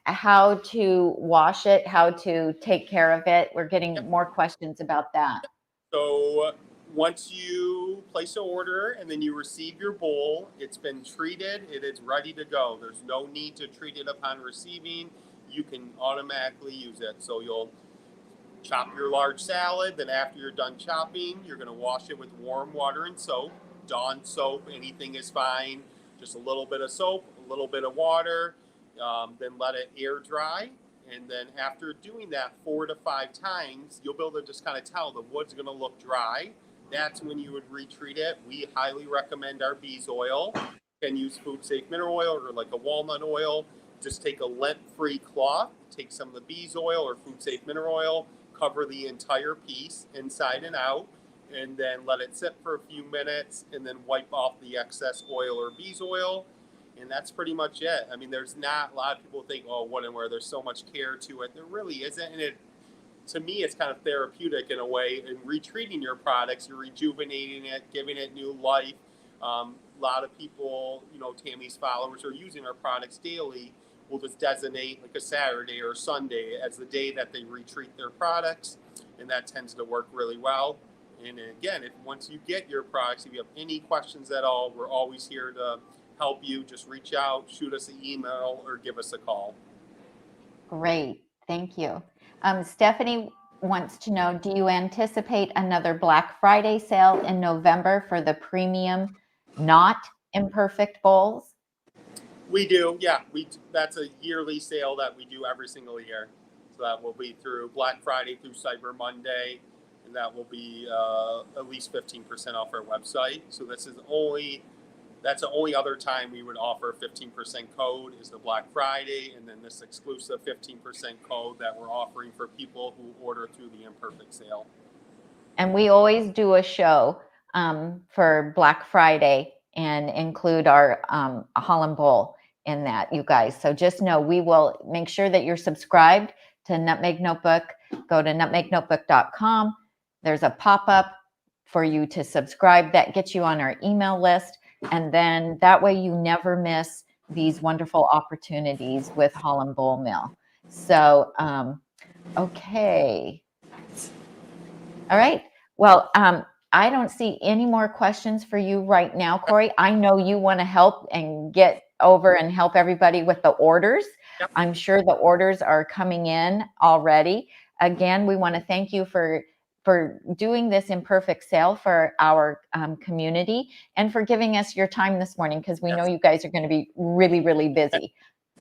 how to wash it, how to take care of it? We're getting more questions about that. So once you place an order and then you receive your bowl, it's been treated, it is ready to go. There's no need to treat it upon receiving. You can automatically use it. So you'll chop your large salad, then after you're done chopping, you're going to wash it with warm water and soap. Dawn soap, anything is fine. Just a little bit of soap, a little bit of water, then let it air dry. And then after doing that 4 to 5 times, you'll be able to just kind of tell the wood's going to look dry. That's when you would retreat it. We highly recommend our bees oil. You can use food safe mineral oil or like a walnut oil. Just take a lint-free cloth, take some of the bees oil or food safe mineral oil, cover the entire piece inside and out, and then let it sit for a few minutes, and then wipe off the excess oil or bees oil. And that's pretty much it. I mean, there's not a lot of people think, oh, what and where, there's so much care to it. There really isn't. And to me, it's kind of therapeutic in a way. In retreating your products, you're rejuvenating it, giving it new life. A lot of people, Tami's followers are using our products daily. We'll just designate like a Saturday or a Sunday as the day that they retreat their products. And that tends to work really well. And again, once you get your products, if you have any questions at all, we're always here to help you. Just reach out, shoot us an email, or give us a call. Great. Thank you. Stephanie wants to know, do you anticipate another Black Friday sale in November for the premium, not imperfect bowls? We do. Yeah. That's a yearly sale that we do every single year. So that will be through Black Friday through Cyber Monday. And that will be at least 15% off our website. So this is only That's the only other time we would offer a 15% code is the Black Friday, and then this exclusive 15% code that we're offering for people who order through the Imperfect sale. And we always do a show for Black Friday and include our Holland Bowl in that, you guys. So just know we will make sure that you're subscribed to Nutmeg Notebook. Go to nutmegnotebook.com. There's a pop-up for you to subscribe. That gets you on our email list. And then that way you never miss these wonderful opportunities with Holland Bowl Mill. So, okay. All right. Well, I don't see any more questions for you right now, Corey. I know you want to help and get over and help everybody with the orders. Yep. I'm sure the orders are coming in already. Again, we want to thank you for doing this Imperfect sale for our community and for giving us your time this morning, because we know you guys are going to be really, really busy.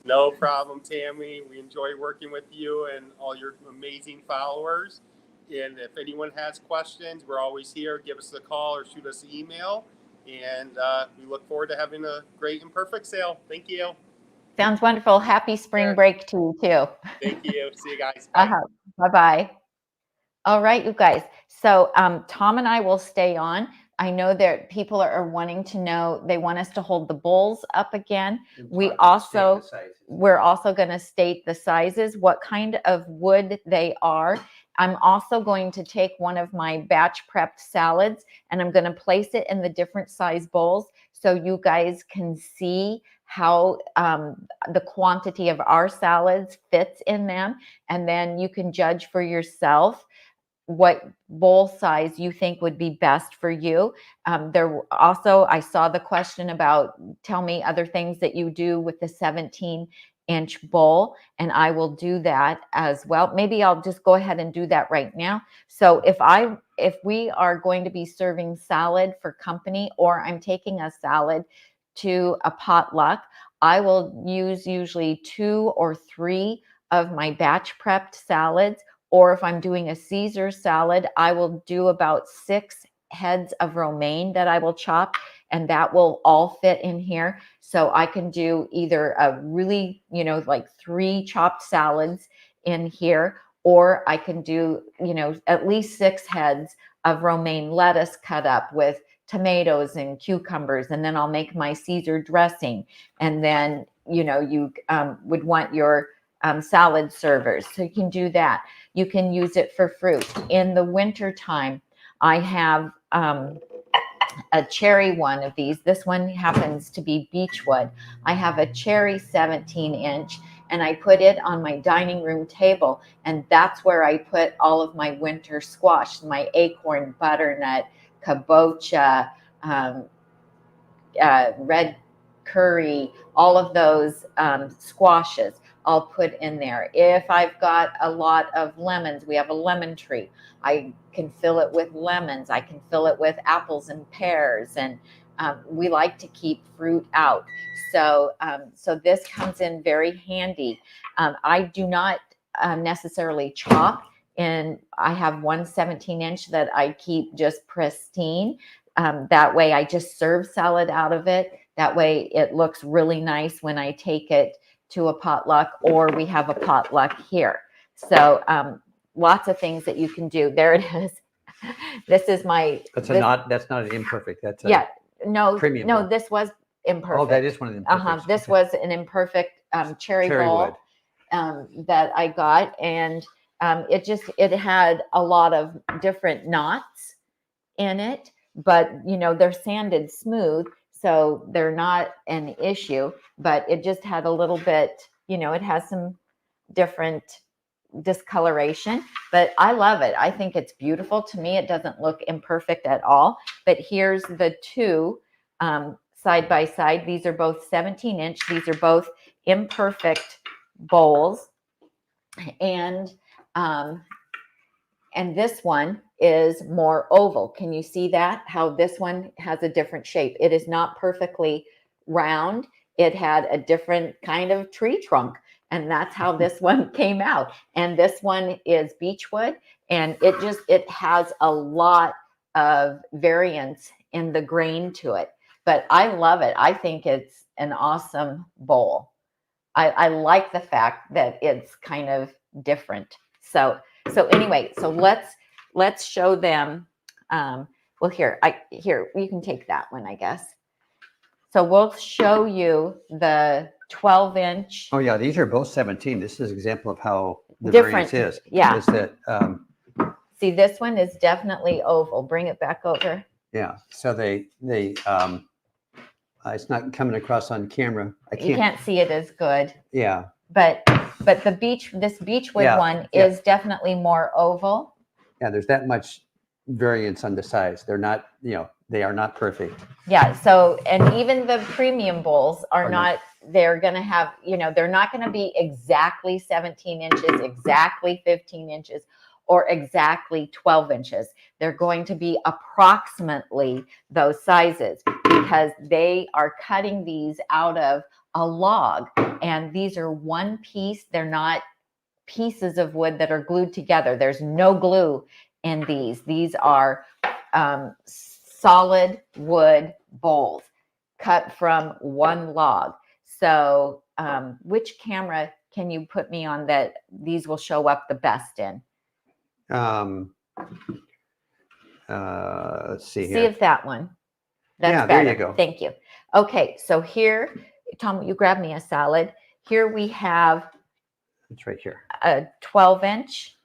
No problem, Tammy. We enjoy working with you and all your amazing followers. And if anyone has questions, we're always here. Give us a call or shoot us an email. And we look forward to having a great Imperfect sale. Thank you. Sounds wonderful. Happy spring break to you too. Thank you. See you guys. Bye. Bye-bye. All right, you guys. So Tom and I will stay on. I know that people are wanting to know, they want us to hold the bowls up again. We're also going to state the sizes, what kind of wood they are. I'm also going to take one of my batch prepped salads and I'm going to place it in the different size bowls so you guys can see how the quantity of our salads fits in them. And then you can judge for yourself what bowl size you think would be best for you. There also, I saw the question about, tell me other things that you do with the 17-inch bowl, and I will do that as well. Maybe I'll just go ahead and do that right now. So if we are going to be serving salad for company, or I'm taking a salad to a potluck, I will use usually 2 or 3 of my batch prepped salads. Or if I'm doing a Caesar salad, I will do about 6 heads of romaine that I will chop, and that will all fit in here. So I can do either a really, like 3 chopped salads in here, or I can do, at least 6 heads of romaine lettuce cut up with tomatoes and cucumbers, and then I'll make my Caesar dressing. And then, you would want your salad servers. So you can do that. You can use it for fruit. In the winter time, I have a cherry one of these. This one happens to be beechwood. I have a cherry 17-inch, and I put it on my dining room table, and that's where I put all of my winter squash, my acorn, butternut, kabocha, red curry, all of those squashes I'll put in there. If I've got a lot of lemons, we have a lemon tree, I can fill it with lemons. I can fill it with apples and pears, and we like to keep fruit out. So this comes in very handy. I do not necessarily chop, and I have one 17-inch that I keep just pristine. That way I just serve salad out of it. That way it looks really nice when I take it to a potluck, or we have a potluck here. So lots of things that you can do. There it is. This is my. That's not an Imperfect. That's premium. No, this was Imperfect. Oh, that is one of the Imperfects. This was an Imperfect cherry bowl that I got, and it had a lot of different knots in it, but they're sanded smooth, so they're not an issue. But it just had a little bit, it has some different discoloration, but I love it. I think it's beautiful. To me, it doesn't look imperfect at all. But here's the 2 side by side. These are both 17-inch. These are both Imperfect bowls, and this one is more oval. Can you see that? How this one has a different shape. It is not perfectly round. It had a different kind of tree trunk, and that's how this one came out. And this one is beechwood, and it has a lot of variance in the grain to it. but I love it. I think it's an awesome bowl. I like the fact that it's kind of different. So anyway, so let's show them. Well, here you can take that one, I guess. So we'll show you the 12-inch. Oh yeah, these are both 17. This is an example of how the Different, variance is. yeah. Is that see, this one is definitely oval. Bring it back over. yeah. So they it's not coming across on camera. You can't see it as good. Yeah. But this beechwood one is definitely more oval. Yeah, there's that much variance on the size. They're not, they are not perfect. Yeah. So, and even the premium bowls are not, they're going to have, they're not going to be exactly 17 inches, exactly 15 inches, or exactly 12 inches. They're going to be approximately those sizes because they are cutting these out of a log, and these are one piece. They're not pieces of wood that are glued together. There's no glue in these. These are solid wood bowls cut from one log. So which camera can you put me on that these will show up the best in? Let's see here. See if that one. That's better. There you go. Thank you. Okay, so here, Tom, you grab me a salad. Here we have. It's right here. A 12-inch,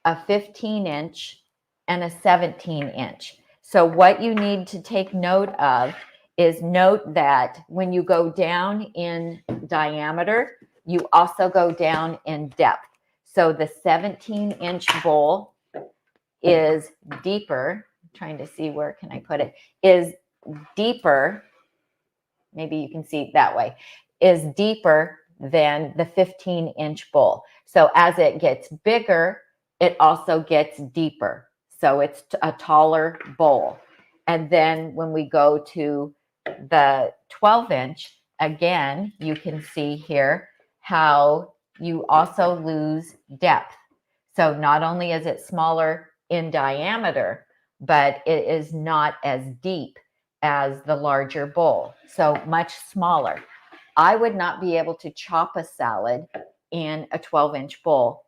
a 15-inch, and a 17-inch. So what you need to take note of is note that when you go down in diameter, you also go down in depth. So the 17-inch bowl is deeper. I'm trying to see where can I put it. Is deeper. Maybe you can see it that way. Is deeper than the 15-inch bowl. So as it gets bigger, it also gets deeper. So it's a taller bowl. And then when we go to the 12-inch, again, you can see here how you also lose depth. So not only is it smaller in diameter, but it is not as deep as the larger bowl. So much smaller. I would not be able to chop a salad in a 12-inch bowl,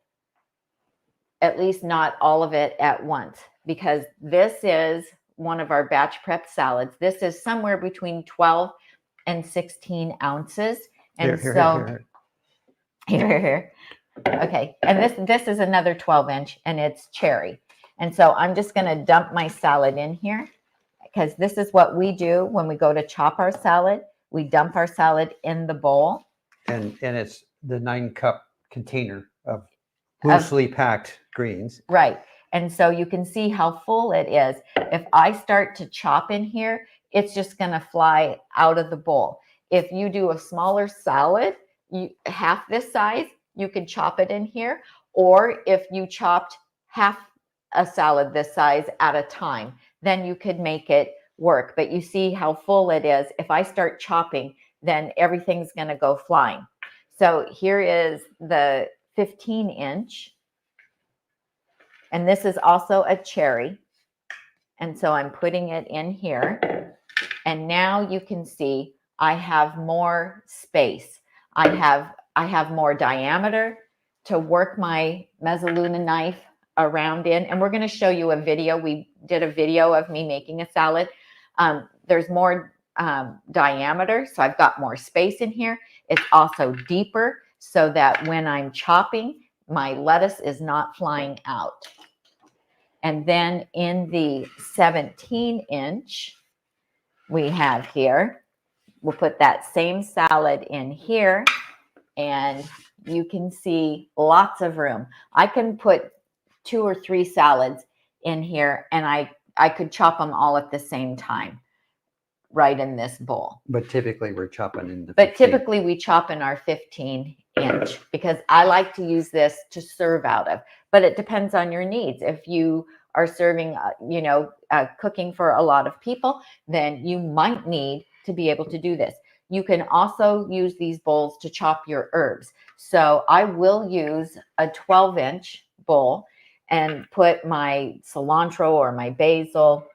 at least not all of it at once, because this is one of our batch prep salads. This is somewhere between 12 and 16 ounces. And here. Okay. And this is another 12-inch, and it's cherry. And so I'm just going to dump my salad in here because this is what we do when we go to chop our salad. We dump our salad in the bowl. And it's the 9-cup container of loosely packed greens. Right. And so you can see how full it is. If I start to chop in here, it's just going to fly out of the bowl. If you do a smaller salad, half this size, you could chop it in here. Or if you chopped half a salad this size at a time, then you could make it work. But you see how full it is. If I start chopping, then everything's going to go flying. So here is the 15-inch. And this is also a cherry. And so I'm putting it in here. And now you can see I have more space. I have more diameter to work my mezzaluna knife around in. And we're going to show you a video. We did a video of me making a salad. There's more diameter, so I've got more space in here. It's also deeper so that when I'm chopping, my lettuce is not flying out. And then in the 17-inch, we have here, we'll put that same salad in here, and you can see lots of room. I can put 2 or 3 salads in here, and I could chop them all at the same time right in this bowl. But typically we're chopping in the 15. But typically we chop in our 15-inch because I like to use this to serve out of. But it depends on your needs. If you are serving, cooking for a lot of people, then you might need to be able to do this. You can also use these bowls to chop your herbs. So I will use a 12-inch bowl and put my cilantro or my basil,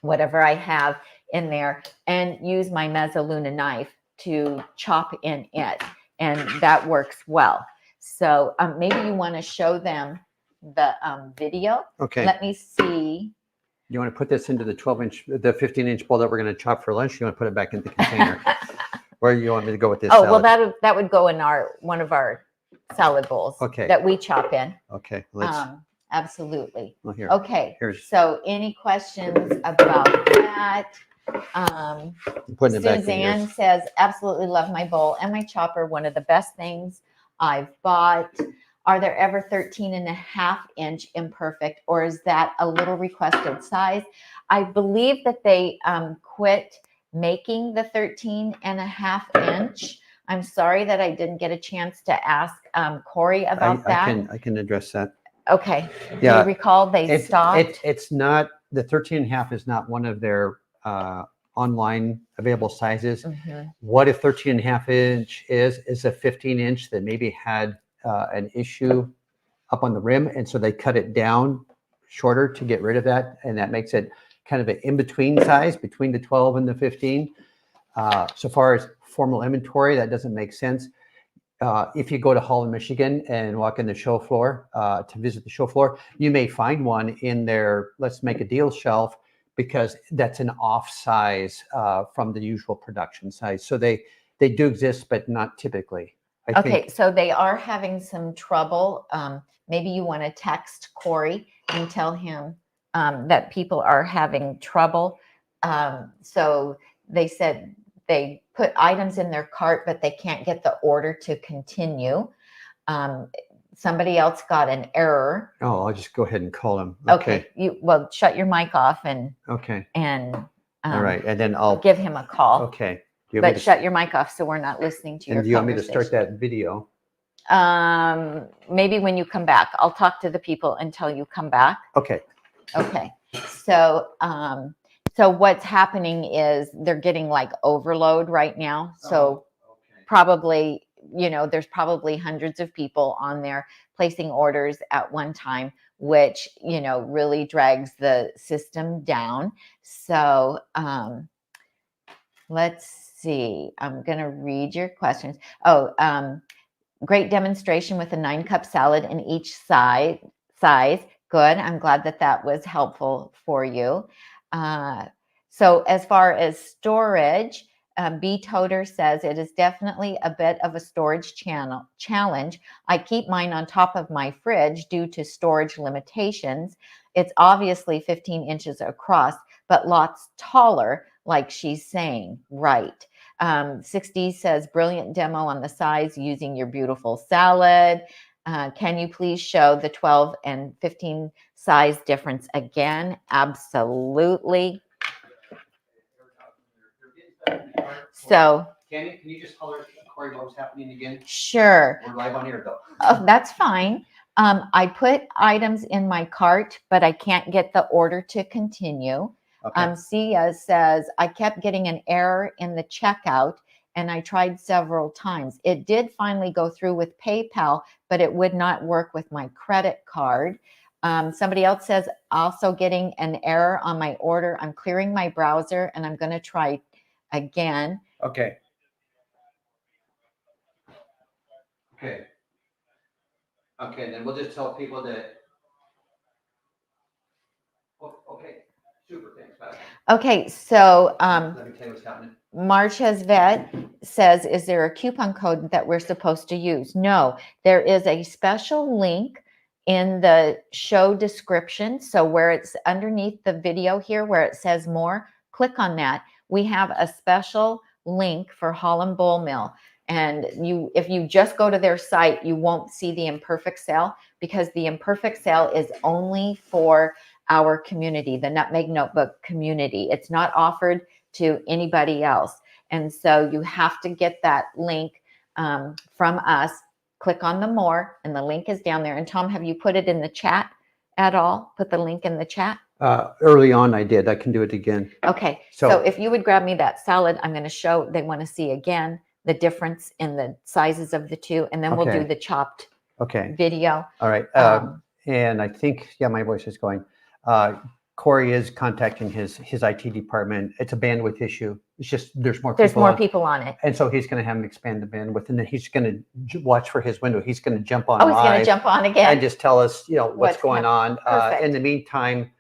whatever I have in there and use my Mezzaluna knife to chop in it. And that works well. So maybe you want to show them the video. Okay. Let me see. You want to put this into the 12-inch, the 15-inch bowl that we're going to chop for lunch? You want to put it back in the container? Where do you want me to go with this Oh, salad? well, that would go in one of our salad bowls. Okay. That we chop in. Okay. Let's. Absolutely. Well, here. Okay. So any questions about that? Putting it back in Suzanne here. says, absolutely love my bowl and my chopper. One of the best things I've bought. Are there ever 13.5-inch imperfect, or is that a little requested size? I believe that they quit making the 13.5-inch. I'm sorry that I didn't get a chance to ask Corey about that. I can address that. Okay. Yeah. Do you recall they stopped? It's not, the 13.5 is not one of their online available sizes. Mm-hmm. What if 13.5-inch is a 15-inch that maybe had an issue up on the rim, and so they cut it down shorter to get rid of that, and that makes it kind of an in-between size between the 12 and the 15. So far as formal inventory, that doesn't make sense. If you go to Holland, Michigan and walk in the show floor to visit the show floor, you may find one in their let's make a deal shelf, because that's an off size from the usual production size. So they do exist, but not typically. I think. So they are having some trouble. Maybe you want to text Corey and tell him that people are having trouble. So they said they put items in their cart, but they can't get the order to continue. Somebody else got an error. Oh, I'll just go ahead and call him. Okay. Shut your mic off and all right, and then I'll give him a call. Okay. But shut your mic off so we're not listening to your conversation. And do you want me to start that video? Maybe when you come back. I'll talk to the people until you come back. Okay. Okay. So what's happening is they're getting like overload right now. So probably, there's probably hundreds of people on there placing orders at one time, which, really drags the system down. So let's see. I'm going to read your questions. Great demonstration with a 9-cup salad in each size. Good. I'm glad that was helpful for you. So as far as storage, B Toter says it is definitely a bit of a storage challenge. I keep mine on top of my fridge due to storage limitations. It's obviously 15 inches across, but lots taller, like she's saying. Right. 60 says brilliant demo on the size using your beautiful salad. Can you please show the 12 and 15 size difference again? Absolutely. So Can you just holler at Corey what's happening again? Sure. We're live on air though. Oh, that's fine. I put items in my cart, but I can't get the order to continue. Okay. Sia says, I kept getting an error in the checkout and I tried several times. It did finally go through with PayPal, but it would not work with my credit card. Somebody else says, also getting an error on my order. I'm clearing my browser and I'm going to try again. Okay. Then we'll just tell people that. Okay. Super. Thanks. Bye. Okay. So let me tell you what's happening. Marches Vet says, is there a coupon code that we're supposed to use? No, there is a special link in the show description. So where it's underneath the video here, where it says more, click on that. We have a special link for Holland Bowl Mill. And if you just go to their site, you won't see the Imperfect sale, because the Imperfect sale is only for our community, the Nutmeg Notebook community. It's not offered to anybody else. And so you have to get that link from us. Click on the more, and the link is down there. And Tom, have you put it in the chat at all? Put the link in the chat? Early on I did. I can do it again. Okay. So if you would grab me that salad, I'm going to show, they want to see again the difference in the sizes of the two, and then we'll do the chopped video. All right. And I think, my voice is going. Corey is contacting his IT department. It's a bandwidth issue. It's just there's more people on it, and so he's going to have him expand the bandwidth, and then he's going to watch for his window. He's going to jump on. Oh, he's going to jump on again and just tell us, what's going on. In the meantime,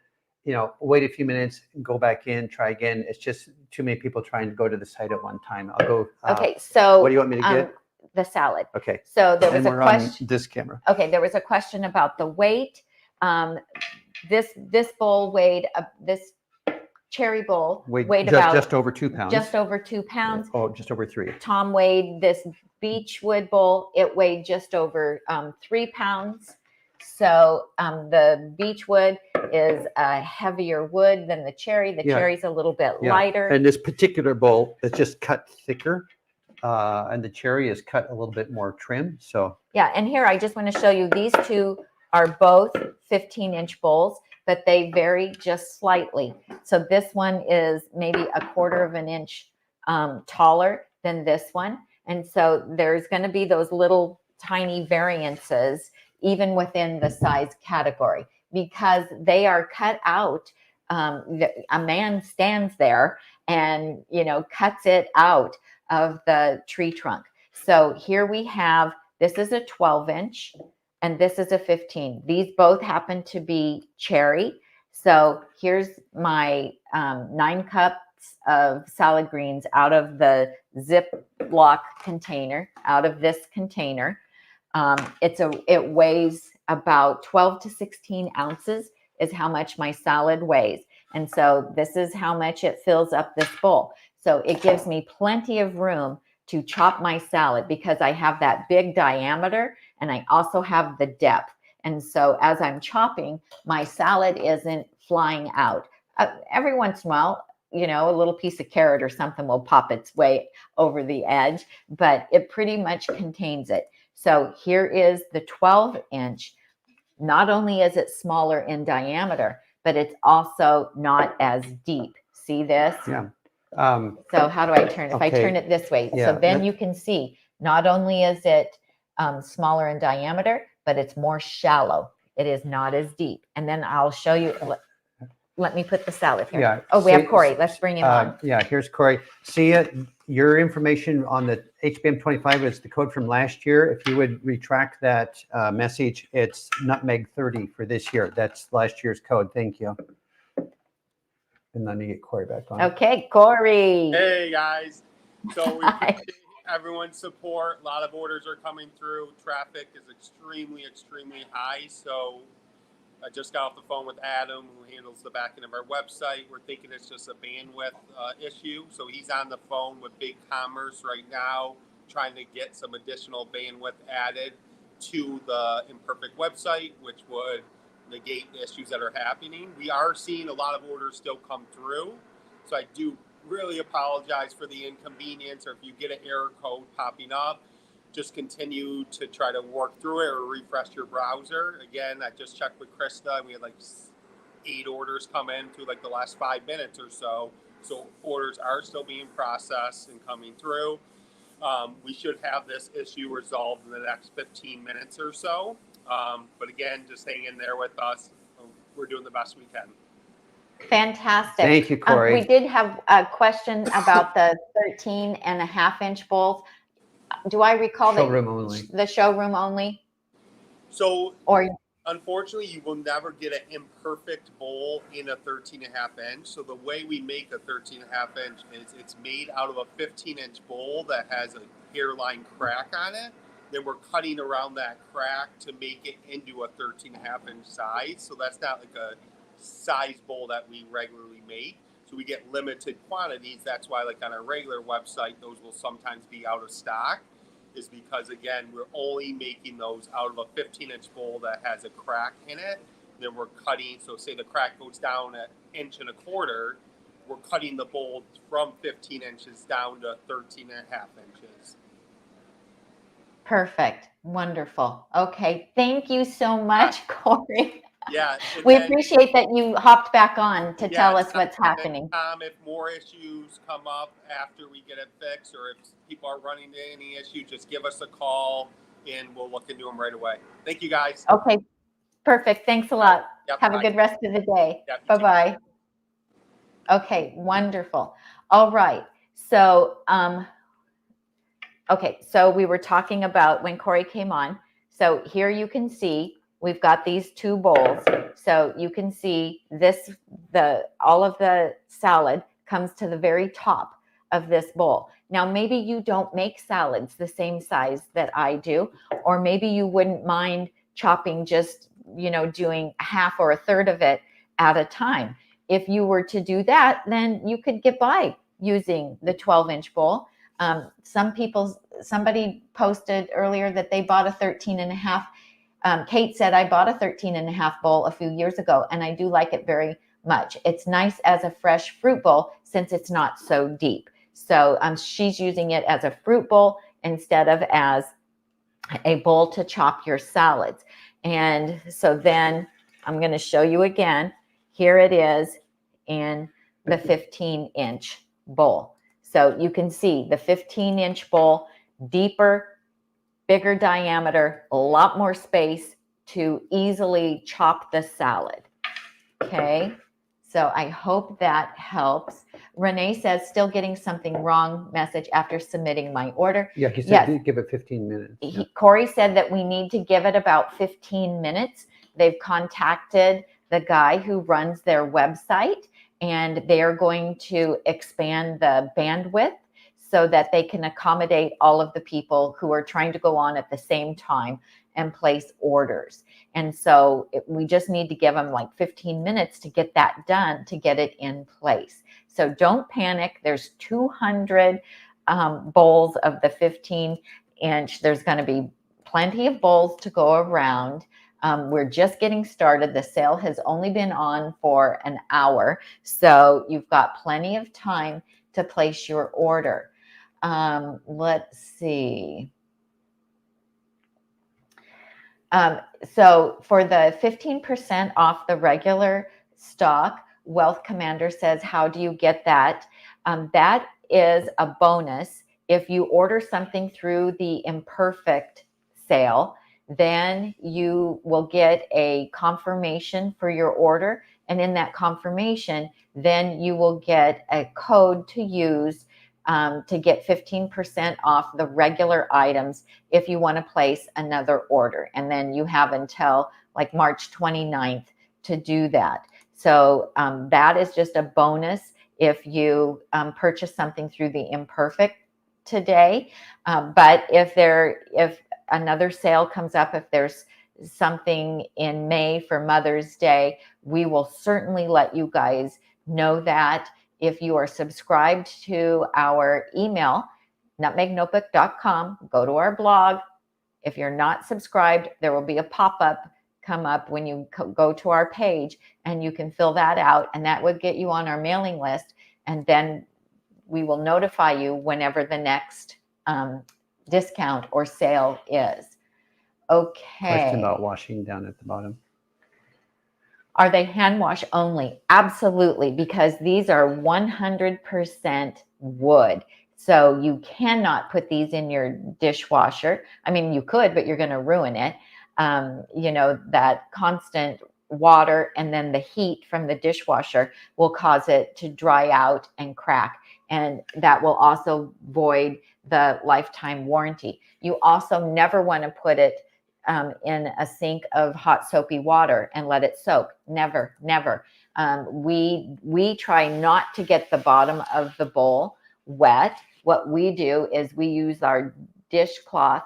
wait a few minutes, go back in, try again. It's just too many people trying to go to the site at one time. I'll go. Okay, so what do you want me to get? The salad. Okay. So there was a question. On this camera. Okay, there was a question about the weight. This bowl weighed this cherry bowl weighed about just over 2 pounds. Just over 2 pounds. Oh, just over 3. Tom weighed this beech wood bowl. It weighed just over 3 pounds. So the beech wood is a heavier wood than the cherry. The cherry's a little bit lighter. And this particular bowl is just cut thicker, and the cherry is cut a little bit more trim. So yeah, and here I just want to show you these two are both 15-inch bowls, but they vary just slightly. So this one is maybe 1/4 of an inch taller than this one. And so there's going to be those little tiny variances even within the size category because they are cut out. A man stands there and, cuts it out of the tree trunk. So here we have, this is a 12-inch. And this is a 15. These both happen to be cherry. So here's my 9 cups of salad greens out of the Ziploc container, out of this container. It weighs about 12 to 16 ounces is how much my salad weighs. And so this is how much it fills up this bowl. So it gives me plenty of room to chop my salad because I have that big diameter and I also have the depth. And so as I'm chopping, my salad isn't flying out. Every once in a while, a little piece of carrot or something will pop its way over the edge, but it pretty much contains it. So here is the 12-inch. Not only is it smaller in diameter, but it's also not as deep. See this? Yeah. So how do I turn it? If I turn it this way, so then you can see not only is it smaller in diameter, but it's more shallow. It is not as deep. And then I'll show you. Let me put the salad here. Yeah. Oh, we have Corey. Let's bring him on. Yeah, here's Corey. See your information on the HBM 25 is the code from last year. If you would retract that message, it's Nutmeg 30 for this year. That's last year's code. Thank you. And then you get Corey back on. Okay, Corey. Hey guys. So we appreciate everyone's support. A lot of orders are coming through. Traffic is extremely high. So I just got off the phone with Adam, who handles the back end of our website. We're thinking it's just a bandwidth issue. So he's on the phone with Big Commerce right now, trying to get some additional bandwidth added to the Imperfect website, which would negate the issues that are happening. We are seeing a lot of orders still come through. So I do really apologize for the inconvenience, or if you get an error code popping up, just continue to try to work through it or refresh your browser. Again, I just checked with Krista and we had like 8 orders come in through like the last 5 minutes or so. So orders are still being processed and coming through. We should have this issue resolved in the next 15 minutes or so. But again, just hang in there with us. We're doing the best we can. Fantastic. Thank you, Corey. We did have a question about the 13.5-inch bowls. Do I recall the showroom only? So, unfortunately, you will never get an imperfect bowl in a 13.5-inch. So the way we make a 13.5-inch is it's made out of a 15-inch bowl that has a hairline crack on it. Then we're cutting around that crack to make it into a 13.5-inch size. So that's not like a size bowl that we regularly make. So we get limited quantities. That's why, like on our regular website, those will sometimes be out of stock, is because, again, we're only making those out of a 15-inch bowl that has a crack in it. Then we're cutting, so say the crack goes down 1.25 inches, we're cutting the bowl from 15 inches down to 13.5 inches. Perfect. Wonderful. Okay. Thank you so much, Corey. Yeah. We appreciate that you hopped back on to tell us what's happening. If more issues come up after we get it fixed, or if people are running into any issue, just give us a call and we'll look into them right away. Thank you, guys. Okay. Perfect. Thanks a lot. Yep, Have bye. a good rest of the day. Yep, you too. Bye-bye. Okay, wonderful. All right. So, okay, so we were talking about when Corey came on. So here you can see we've got these two bowls. So you can see this, all of the salad comes to the very top of this bowl. Now, maybe you don't make salads the same size that I do, or maybe you wouldn't mind chopping just, doing half or a third of it at a time. If you were to do that, then you could get by using the 12-inch bowl. Somebody posted earlier that they bought a 13.5. Kate said, I bought a 13.5 bowl a few years ago, and I do like it very much. It's nice as a fresh fruit bowl since it's not so deep. So she's using it as a fruit bowl instead of as a bowl to chop your salads. And so then I'm going to show you again. Here it is in the 15-inch bowl. So you can see the 15-inch bowl, deeper, bigger diameter, a lot more space to easily chop the salad. Okay, so I hope that helps. Renee says, still getting something wrong message after submitting my order. Yeah, he said give it 15 minutes. Corey said that we need to give it about 15 minutes. They've contacted the guy who runs their website, and they are going to expand the bandwidth so that they can accommodate all of the people who are trying to go on at the same time and place orders. And so we just need to give them like 15 minutes to get that done, to get it in place. So don't panic. There's 200 bowls of the 15-inch. There's going to be plenty of bowls to go around. We're just getting started. The sale has only been on for an hour, so you've got plenty of time to place your order. Let's see. So for the 15% off the regular stock, Wealth Commander says, how do you get that? That is a bonus. If you order something through the Imperfect sale, then you will get a confirmation for your order. And in that confirmation, then you will get a code to use to get 15% off the regular items if you want to place another order. And then you have until like March 29th to do that. So that is just a bonus if you purchase something through the Imperfect today. But if another sale comes up, if there's something in May for Mother's Day, we will certainly let you guys know that. If you are subscribed to our email, nutmegnotebook.com, go to our blog. If you're not subscribed, there will be a pop-up come up when you go to our page, and you can fill that out, and that would get you on our mailing list, and then we will notify you whenever the next discount or sale is. Okay. Question about washing down at the bottom. Are they hand wash only? Absolutely, because these are 100% wood. So you cannot put these in your dishwasher. I mean, you could, but you're going to ruin it. That constant water and then the heat from the dishwasher will cause it to dry out and crack. And that will also void the lifetime warranty. You also never want to put it in a sink of hot soapy water and let it soak. Never, never. We try not to get the bottom of the bowl wet. What we do is we use our dishcloth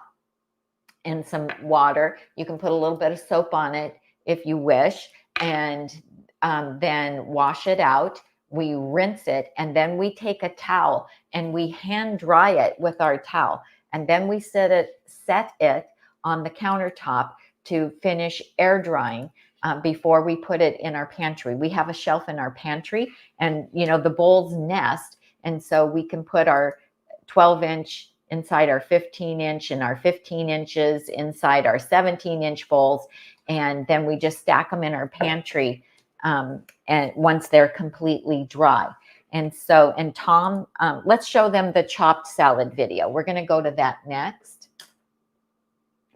and some water. You can put a little bit of soap on it if you wish, and then wash it out. We rinse it, and then we take a towel and we hand dry it with our towel. And then we set it on the countertop to finish air drying before we put it in our pantry. We have a shelf in our pantry, and the bowls nest, and so we can put our 12-inch inside our 15-inch and our 15 inches inside our 17-inch bowls, and then we just stack them in our pantry and once they're completely dry. And Tom, let's show them the chopped salad video. We're going to go to that next.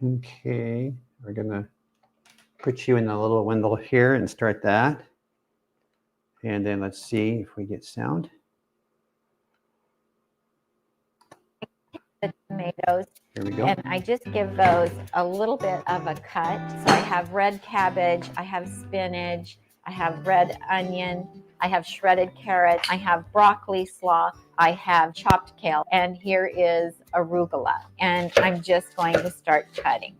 Okay, we're gonna put you in the little window here and start that. And then let's see if we get sound. The tomatoes. Here we go. And I just give those a little bit of a cut. So I have red cabbage, I have spinach, I have red onion, I have shredded carrot, I have broccoli slaw, I have chopped kale, and here is arugula. And I'm just going to start cutting.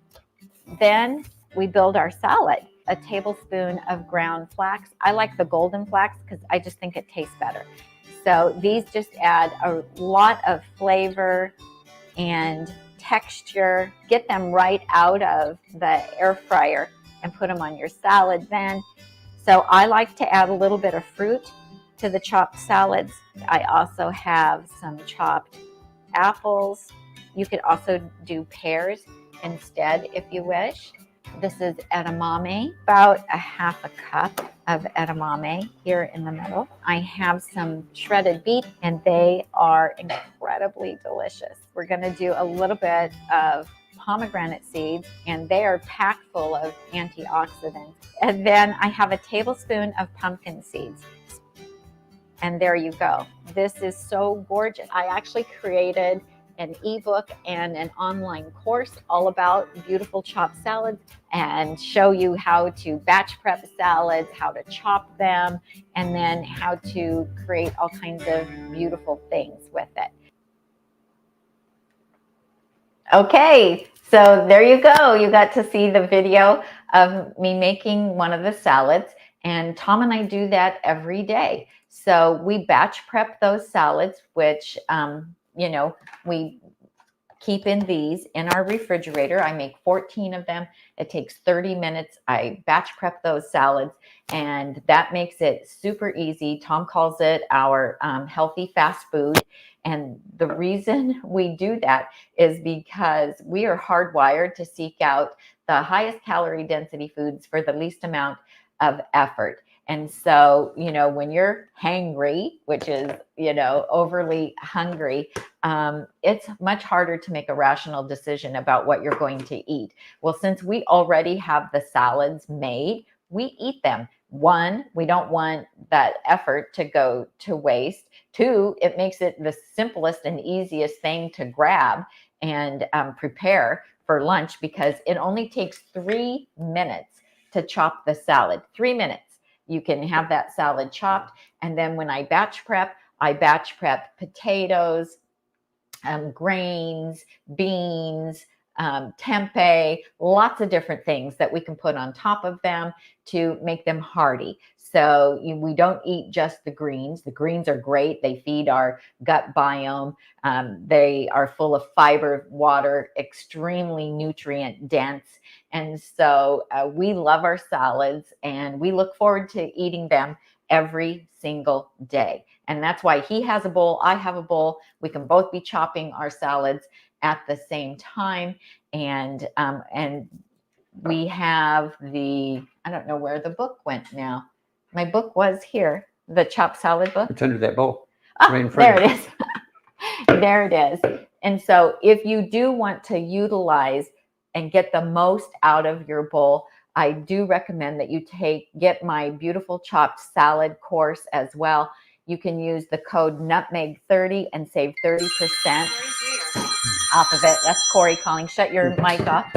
Then we build our salad. A tablespoon of ground flax. I like the golden flax because I just think it tastes better. So these just add a lot of flavor and texture. Get them right out of the air fryer and put them on your salad then. So I like to add a little bit of fruit to the chopped salads. I also have some chopped apples. You could also do pears instead if you wish. This is edamame, about a half a cup of edamame here in the middle. I have some shredded beet, and they are incredibly delicious. We're going to do a little bit of pomegranate seeds, and they are packed full of antioxidants. And then I have a tablespoon of pumpkin seeds. And there you go. This is so gorgeous. I actually created an ebook and an online course all about beautiful chopped salads and show you how to batch prep salads, how to chop them, and then how to create all kinds of beautiful things with it. Okay, so there you go. You got to see the video of me making one of the salads, and Tom and I do that every day. So we batch prep those salads, which you know, we keep in these in our refrigerator. I make 14 of them. It takes 30 minutes. I batch prep those salads, and that makes it super easy. Tom calls it our healthy fast food. And the reason we do that is because we are hardwired to seek out the highest calorie density foods for the least amount of effort. And so, you know, when you're hangry, which is, you know, overly hungry, it's much harder to make a rational decision about what you're going to eat. Well, since we already have the salads made, we eat them. One, we don't want that effort to go to waste. Two, it makes it the simplest and easiest thing to grab and prepare for lunch, because it only takes 3 minutes to chop the salad. 3 minutes. You can have that salad chopped. And then when I batch prep potatoes, grains, beans, tempeh, lots of different things that we can put on top of them to make them hearty. So we don't eat just the greens. The greens are great. They feed our gut biome. They are full of fiber, water, extremely nutrient dense. And so we love our salads, and we look forward to eating them every single day. And that's why he has a bowl, I have a bowl. We can both be chopping our salads at the same time. And we have I don't know where the book went now. My book was here, the chopped salad book. It's under that bowl. Oh, right in front there it is. There it is. And so if you do want to utilize and get the most out of your bowl, I do recommend that you get my beautiful chopped salad course as well. You can use the code Nutmeg30 and save 30% off of it. That's Corey calling. Shut your mic off.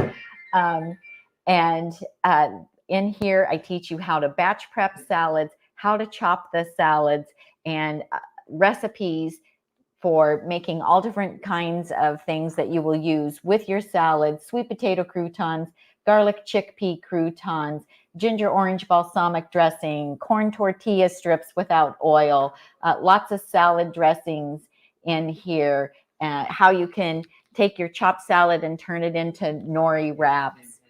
In here, I teach you how to batch prep salads, how to chop the salads, and recipes for making all different kinds of things that you will use with your salad: sweet potato croutons, garlic chickpea croutons, ginger orange balsamic dressing, corn tortilla strips without oil, lots of salad dressings in here, how you can take your chopped salad and turn it into nori wraps,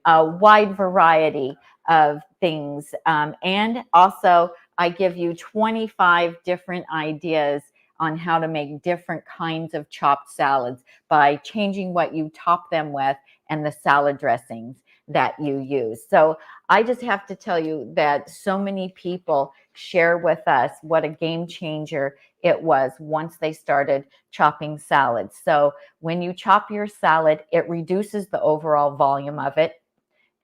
a wide variety of things. And also, I give you 25 different ideas on how to make different kinds of chopped salads by changing what you top them with and the salad dressings that you use. So I just have to tell you that so many people share with us what a game changer it was once they started chopping salads. So when you chop your salad, it reduces the overall volume of it.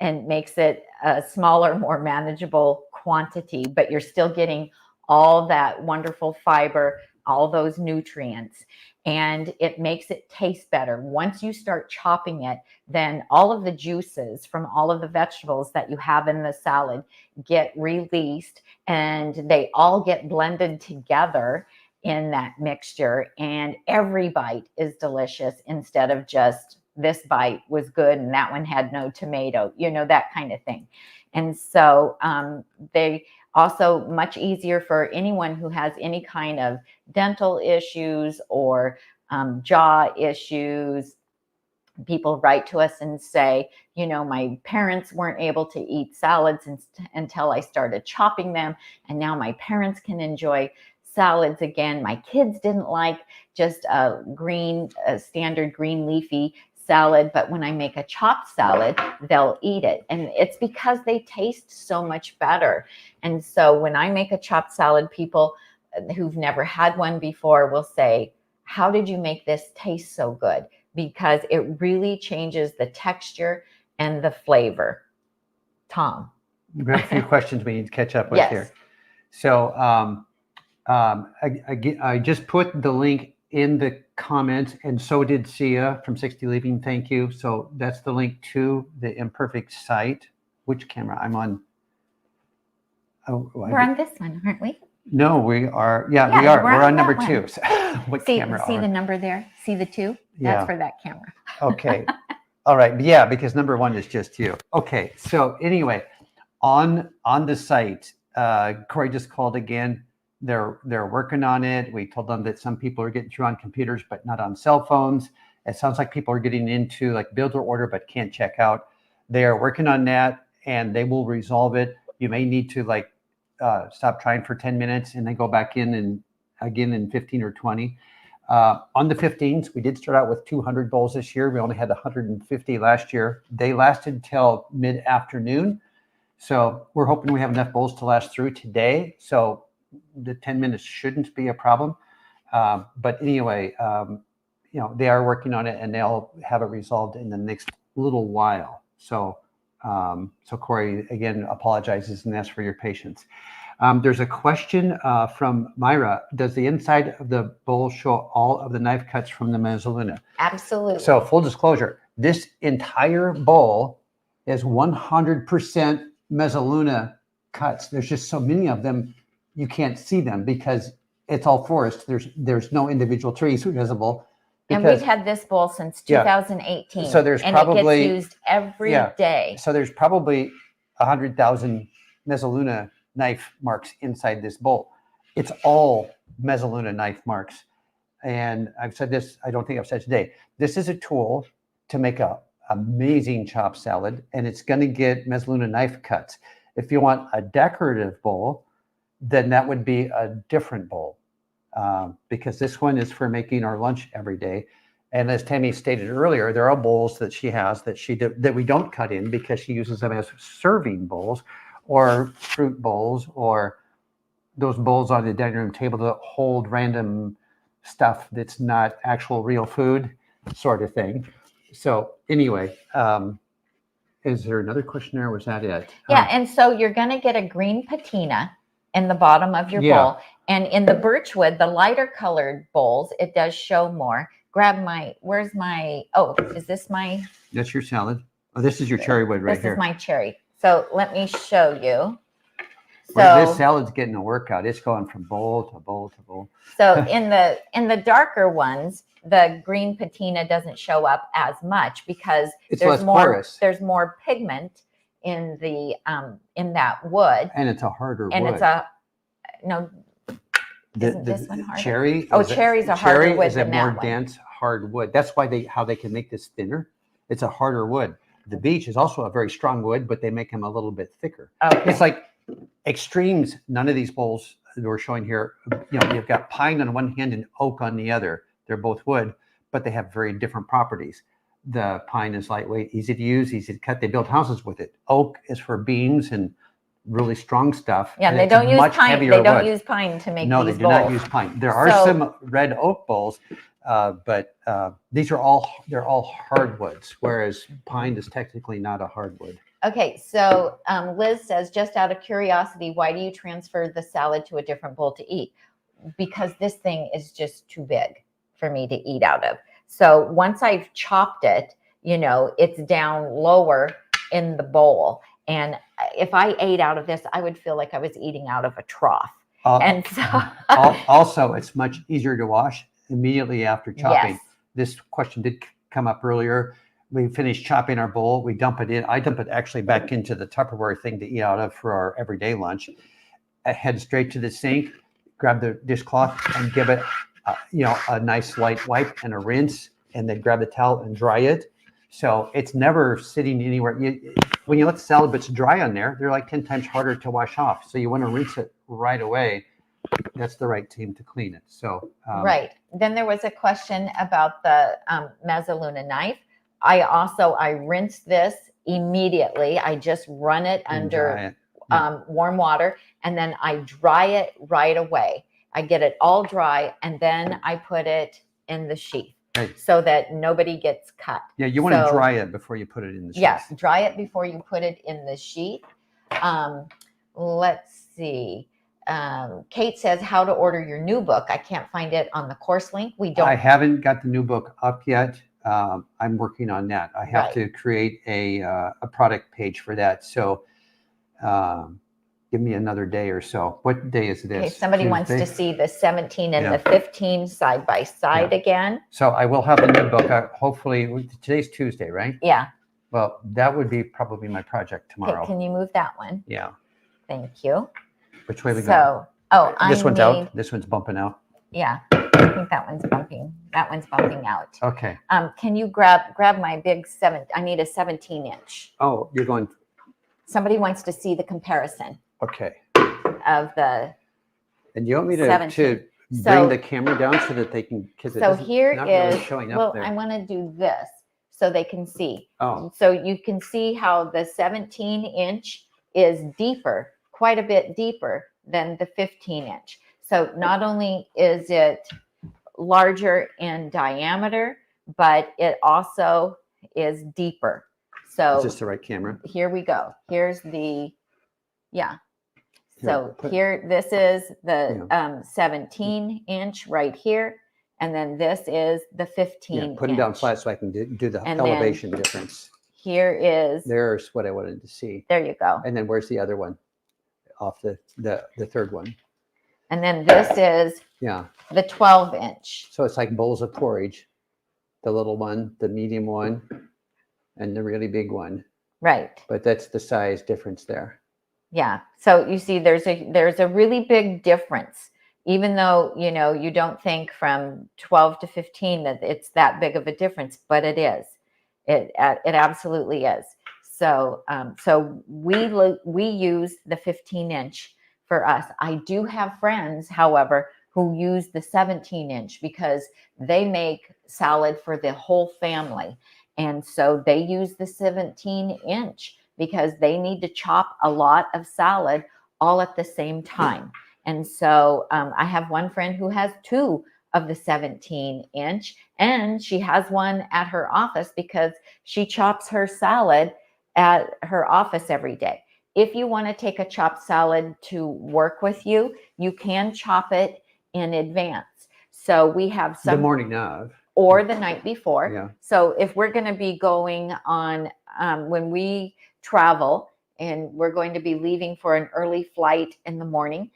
and makes it a smaller, more manageable quantity, but you're still getting all that wonderful fiber, all those nutrients, and it makes it taste better. Once you start chopping it, then all of the juices from all of the vegetables that you have in the salad get released, and they all get blended together in that mixture, and every bite is delicious instead of just this bite was good and that one had no tomato, that kind of thing. And so they also much easier for anyone who has any kind of dental issues or jaw issues. People write to us and say, my parents weren't able to eat salads until I started chopping them, and now my parents can enjoy salads again. My kids didn't like just a standard green leafy salad, but when I make a chopped salad, they'll eat it. And it's because they taste so much better. And so when I make a chopped salad, people who've never had one before will say, how did you make this taste so good? Because it really changes the texture and the flavor. Tom. We've got a few questions we need to catch up with Yes. here. So I just put the link in the comments, and so did Sia from 60 Living. Thank you. So that's the link to the Imperfect site. Which camera? I'm on. Oh, we're on this one, aren't we? No, we are. Yeah, we are. We're on number 2. So what camera? See the number there? See the 2? That's for that camera. Okay. All right. Yeah, because number 1 is just you. Okay. So anyway, on the site, Corey just called again. They're working on it. We told them that some people are getting through on computers, but not on cell phones. It sounds like people are getting into like build or order, but can't check out. They are working on that, and they will resolve it. You may need to stop trying for 10 minutes and then go back in and again in 15 or 20. On the 15s, we did start out with 200 bowls this year. We only had 150 last year. They lasted till mid-afternoon. So we're hoping we have enough bowls to last through today. So the 10 minutes shouldn't be a problem. But anyway, they are working on it, and they'll have it resolved in the next little while. So Corey, again, apologizes and asks for your patience. There's a question from Myra. Does the inside of the bowl show all of the knife cuts from the mezzaluna? Absolutely. So full disclosure, this entire bowl is 100% mezzaluna cuts. There's just so many of them, you can't see them because it's all forest. There's no individual trees visible. And we've had this bowl since 2018. So there's probably, it gets used every day. So there's probably 100,000 mezzaluna knife marks inside this bowl. It's all mezzaluna knife marks. And I've said this, I don't think I've said today. This is a tool to make a amazing chopped salad, and it's going to get mezzaluna knife cuts. If you want a decorative bowl, then that would be a different bowl. Because this one is for making our lunch every day. And as Tami stated earlier, there are bowls that she has that we don't cut in because she uses them as serving bowls or fruit bowls or those bowls on the dining room table that hold random stuff that's not actual real food sort of thing. So anyway, is there another question there? Was that it? Yeah, and so you're going to get a green patina in the bottom of your bowl. And in the birchwood, the lighter colored bowls, it does show more. Where's my, is this my? That's your salad. Oh, this is your cherry wood right here. This is my cherry. So let me show you. Well, this salad's getting a workout. It's going from bowl to bowl to bowl. So in the darker ones, the green patina doesn't show up as much because there's more pigment in that wood. And it's a harder wood. And it's isn't this one harder? Cherry. Cherry's a harder wood than that one. Cherry is a more dense, hard wood. That's why how they can make this thinner. It's a harder wood. The beech is also a very strong wood, but they make them a little bit thicker. Okay. It's like extremes. None of these bowls that we're showing here, you've got pine on one hand and oak on the other. They're both wood, but they have very different properties. The pine is lightweight, easy to use, easy to cut. They build houses with it. Oak is for beams and really strong stuff. Yeah, they don't use pine. They don't use pine to make these bowls. No, they do not use pine. There are some red oak bowls, but these are all hardwoods, whereas pine is technically not a hardwood. Okay, so Liz says, just out of curiosity, why do you transfer the salad to a different bowl to eat? Because this thing is just too big for me to eat out of. So once I've chopped it, you know, it's down lower in the bowl. And if I ate out of this, I would feel like I was eating out of a trough. And so also, it's much easier to wash immediately after chopping. Yes. This question did come up earlier. We finish chopping our bowl, we dump it in. I dump it actually back into the Tupperware thing to eat out of for our everyday lunch. I head straight to the sink, grab the dishcloth and give it, you know, a nice light wipe and a rinse, and then grab the towel and dry it. So it's never sitting anywhere. When you let the salad bits dry on there, they're like 10 times harder to wash off. So you want to rinse it right away. That's the right time to clean it. So right. Then there was a question about the Mezzaluna knife. I rinse this immediately. I just run it under warm water, and then I dry it right away. I get it all dry, and then I put it in the sheath. Right. So that nobody gets cut. Yeah, you want to dry it before you put it in the sheath. Yes, dry it before you put it in the sheath. Let's see. Kate says, how to order your new book. I can't find it on the course link. I haven't got the new book up yet. I'm working on that. I have to create a product page for that. So give me another day or so. What day is this? Okay, somebody wants to see the 17 and the 15 side by side again. So I will have the new book out. Hopefully, today's Tuesday, right? Yeah. Well, that would be probably my project tomorrow. Okay, can you move that one? Yeah. Thank you. Which way we go? This one's out. This one's bumping out. Yeah, I think that one's bumping. That one's bumping out. Okay. Can you grab my big I need a 17-inch. Oh, you're going. Somebody wants to see the comparison. Okay. Of the. And you want me to bring the camera down so that they can? So here is. Really showing up well, there. I want to do this so they can see. Oh. So you can see how the 17-inch is deeper, quite a bit deeper than the 15-inch. So not only is it larger in diameter, but it also is deeper. So is this the right camera? Here we go. Here's the, So here, this is the 17-inch right here. And then this is the 15-inch. Put them down flat so I can do the elevation difference. Here is. There's what I wanted to see. There you go. And then where's the other one? Off the third one. And then this is the 12-inch. So it's like bowls of porridge. The little one, the medium one, and the really big one. Right. But that's the size difference there. Yeah. So you see there's a really big difference. Even though, you know, you don't think from 12 to 15 that it's that big of a difference, but it is. It absolutely is. So we use the 15-inch for us. I do have friends, however, who use the 17-inch because they make salad for the whole family. And so they use the 17-inch because they need to chop a lot of salad all at the same time. And so I have one friend who has 2 of the 17-inch, and she has one at her office because she chops her salad at her office every day. If you want to take a chopped salad to work with you, you can chop it in advance. So we have some the morning of or the night before. Yeah. So if we're going to be going on when we travel and we're going to be leaving for an early flight in the morning,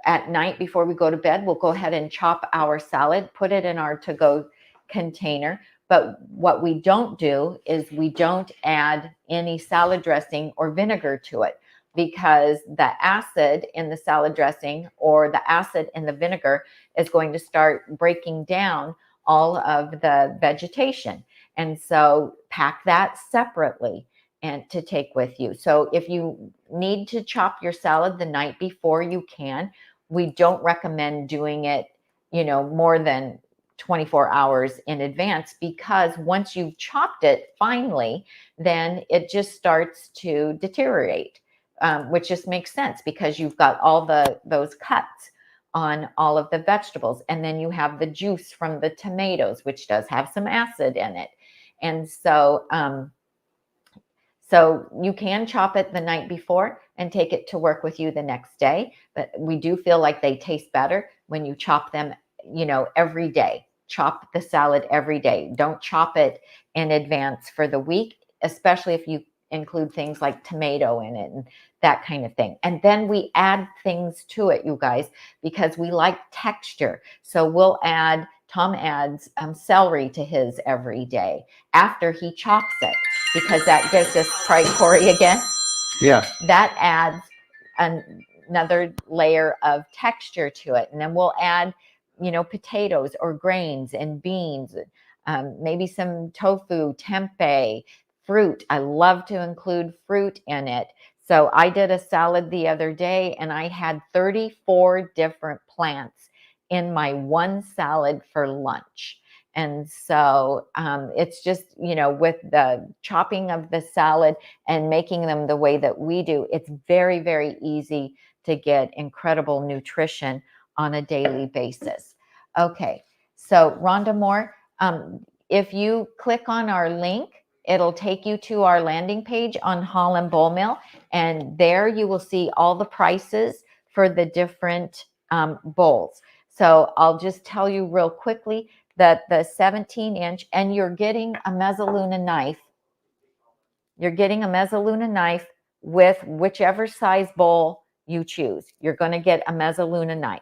at night before we go to bed, we'll go ahead and chop our salad, put it in our to-go container. But what we don't do is we don't add any salad dressing or vinegar to it because the acid in the salad dressing or the acid in the vinegar is going to start breaking down all of the vegetation. And so pack that separately and to take with you. So if you need to chop your salad the night before, you can. We don't recommend doing it, you know, more than 24 hours in advance because once you've chopped it finely, then it just starts to deteriorate, which just makes sense because you've got all those cuts on all of the vegetables. And then you have the juice from the tomatoes, which does have some acid in it. And so, So you can chop it the night before and take it to work with you the next day. But we do feel like they taste better when you chop them, you know, every day. Chop the salad every day. Don't chop it in advance for the week, especially if you include things like tomato in it and that kind of thing. And then we add things to it, you guys, because we like texture. So we'll add, Tom adds celery to his every day after he chops it, because that gives us, try Corey again. Yeah. That adds another layer of texture to it. And then we'll add, you know, potatoes or grains and beans, maybe some tofu, tempeh, fruit. I love to include fruit in it. So I did a salad the other day and I had 34 different plants in my one salad for lunch. And so it's just, you know, with the chopping of the salad and making them the way that we do, it's very, very easy to get incredible nutrition on a daily basis. Okay, so Rhonda Moore, if you click on our link, it'll take you to our landing page on Holland Bowl Mill, and there you will see all the prices for the different bowls. So I'll just tell you real quickly that the 17-inch, and you're getting a mezzaluna knife. You're getting a mezzaluna knife with whichever size bowl you choose. You're going to get a mezzaluna knife.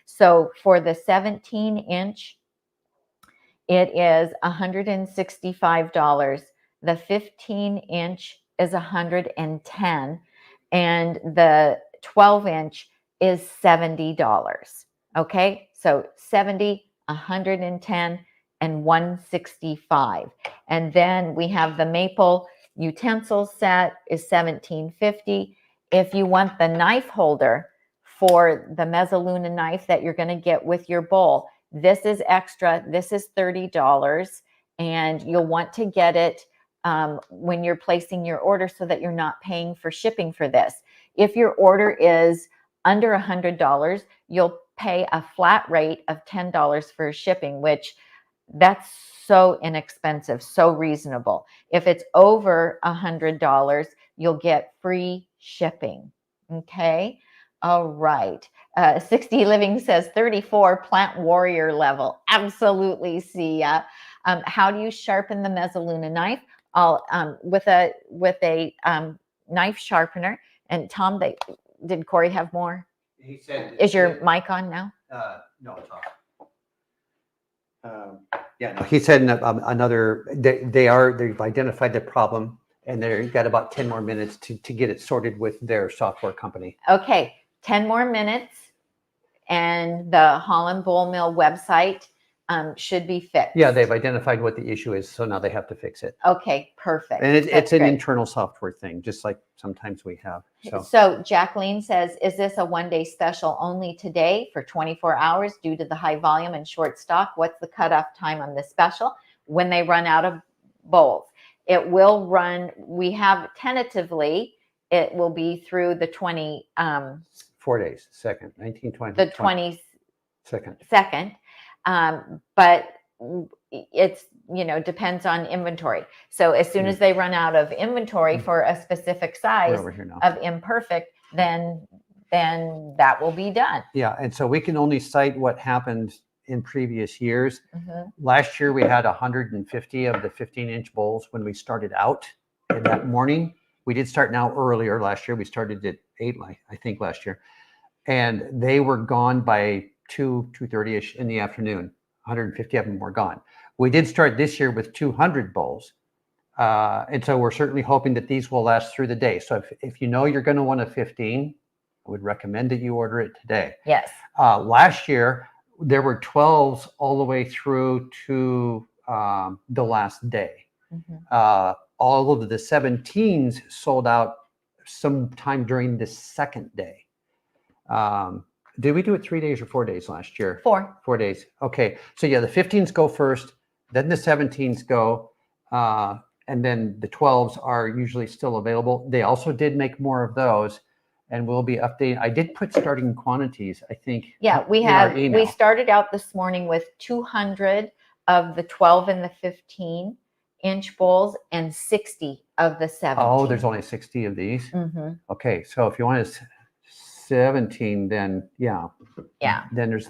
So for the 17-inch, it is $165. The 15-inch is $110, and the 12-inch is $70. Okay, so 70, 110, and 165. And then we have the maple utensil set is $17.50. If you want the knife holder for the mezzaluna knife that you're going to get with your bowl, this is extra. This is $30, and you'll want to get it when you're placing your order so that you're not paying for shipping for this. If your order is under $100, you'll pay a flat rate of $10 for shipping, which that's so inexpensive, so reasonable. If it's over $100, you'll get free shipping. Okay. All right. 60 Living says 34 plant warrior level. Absolutely, Sia. How do you sharpen the mezzaluna knife? I'll with a knife sharpener. And Tom, did Corey have more? He said. Is your mic on now? No, it's off. Yeah, no, he said they've identified the problem, and they've got about 10 more minutes to get it sorted with their software company. Okay, 10 more minutes, and the Holland Bowl Mill website should be fixed. Yeah, they've identified what the issue is, so now they have to fix it. Okay, perfect. And it's an internal software thing, just like sometimes we have. So Jacqueline says, is this a one-day special only today for 24 hours due to the high volume and short stock? What's the cutoff time on this special? When they run out of bowls. It will run, we have tentatively, it will be through the 20... 4 days, 1920. The 22nd. But it's, you know, depends on inventory. So as soon as they run out of inventory for a specific size of Imperfect, then that will be done. Yeah, and so we can only cite what happened in previous years. Last year we had 150 of the 15-inch bowls when we started out in that morning. We did start now earlier last year. We started at 8, I think, last year. And they were gone by 2:30ish in the afternoon. 150 of them were gone. We did start this year with 200 bowls. And so we're certainly hoping that these will last through the day. So if you know you're going to want a 15, I would recommend that you order it today. Yes. Last year, there were 12s all the way through to the last day. All of the 17s sold out sometime during the second day. Did we do it 3 days or 4 days last year? 4. 4 days. Okay. So yeah, the 15s go first, then the 17s go, and then the 12s are usually still available. They also did make more of those, and we'll be updating. I did put starting quantities, I think. Yeah, we started out this morning with 200 of the 12 and the 15 inch bowls and 60 of the 17. Oh, there's only 60 of these? Mm-hmm. Okay, so if you want 17, then yeah. Yeah. Then there's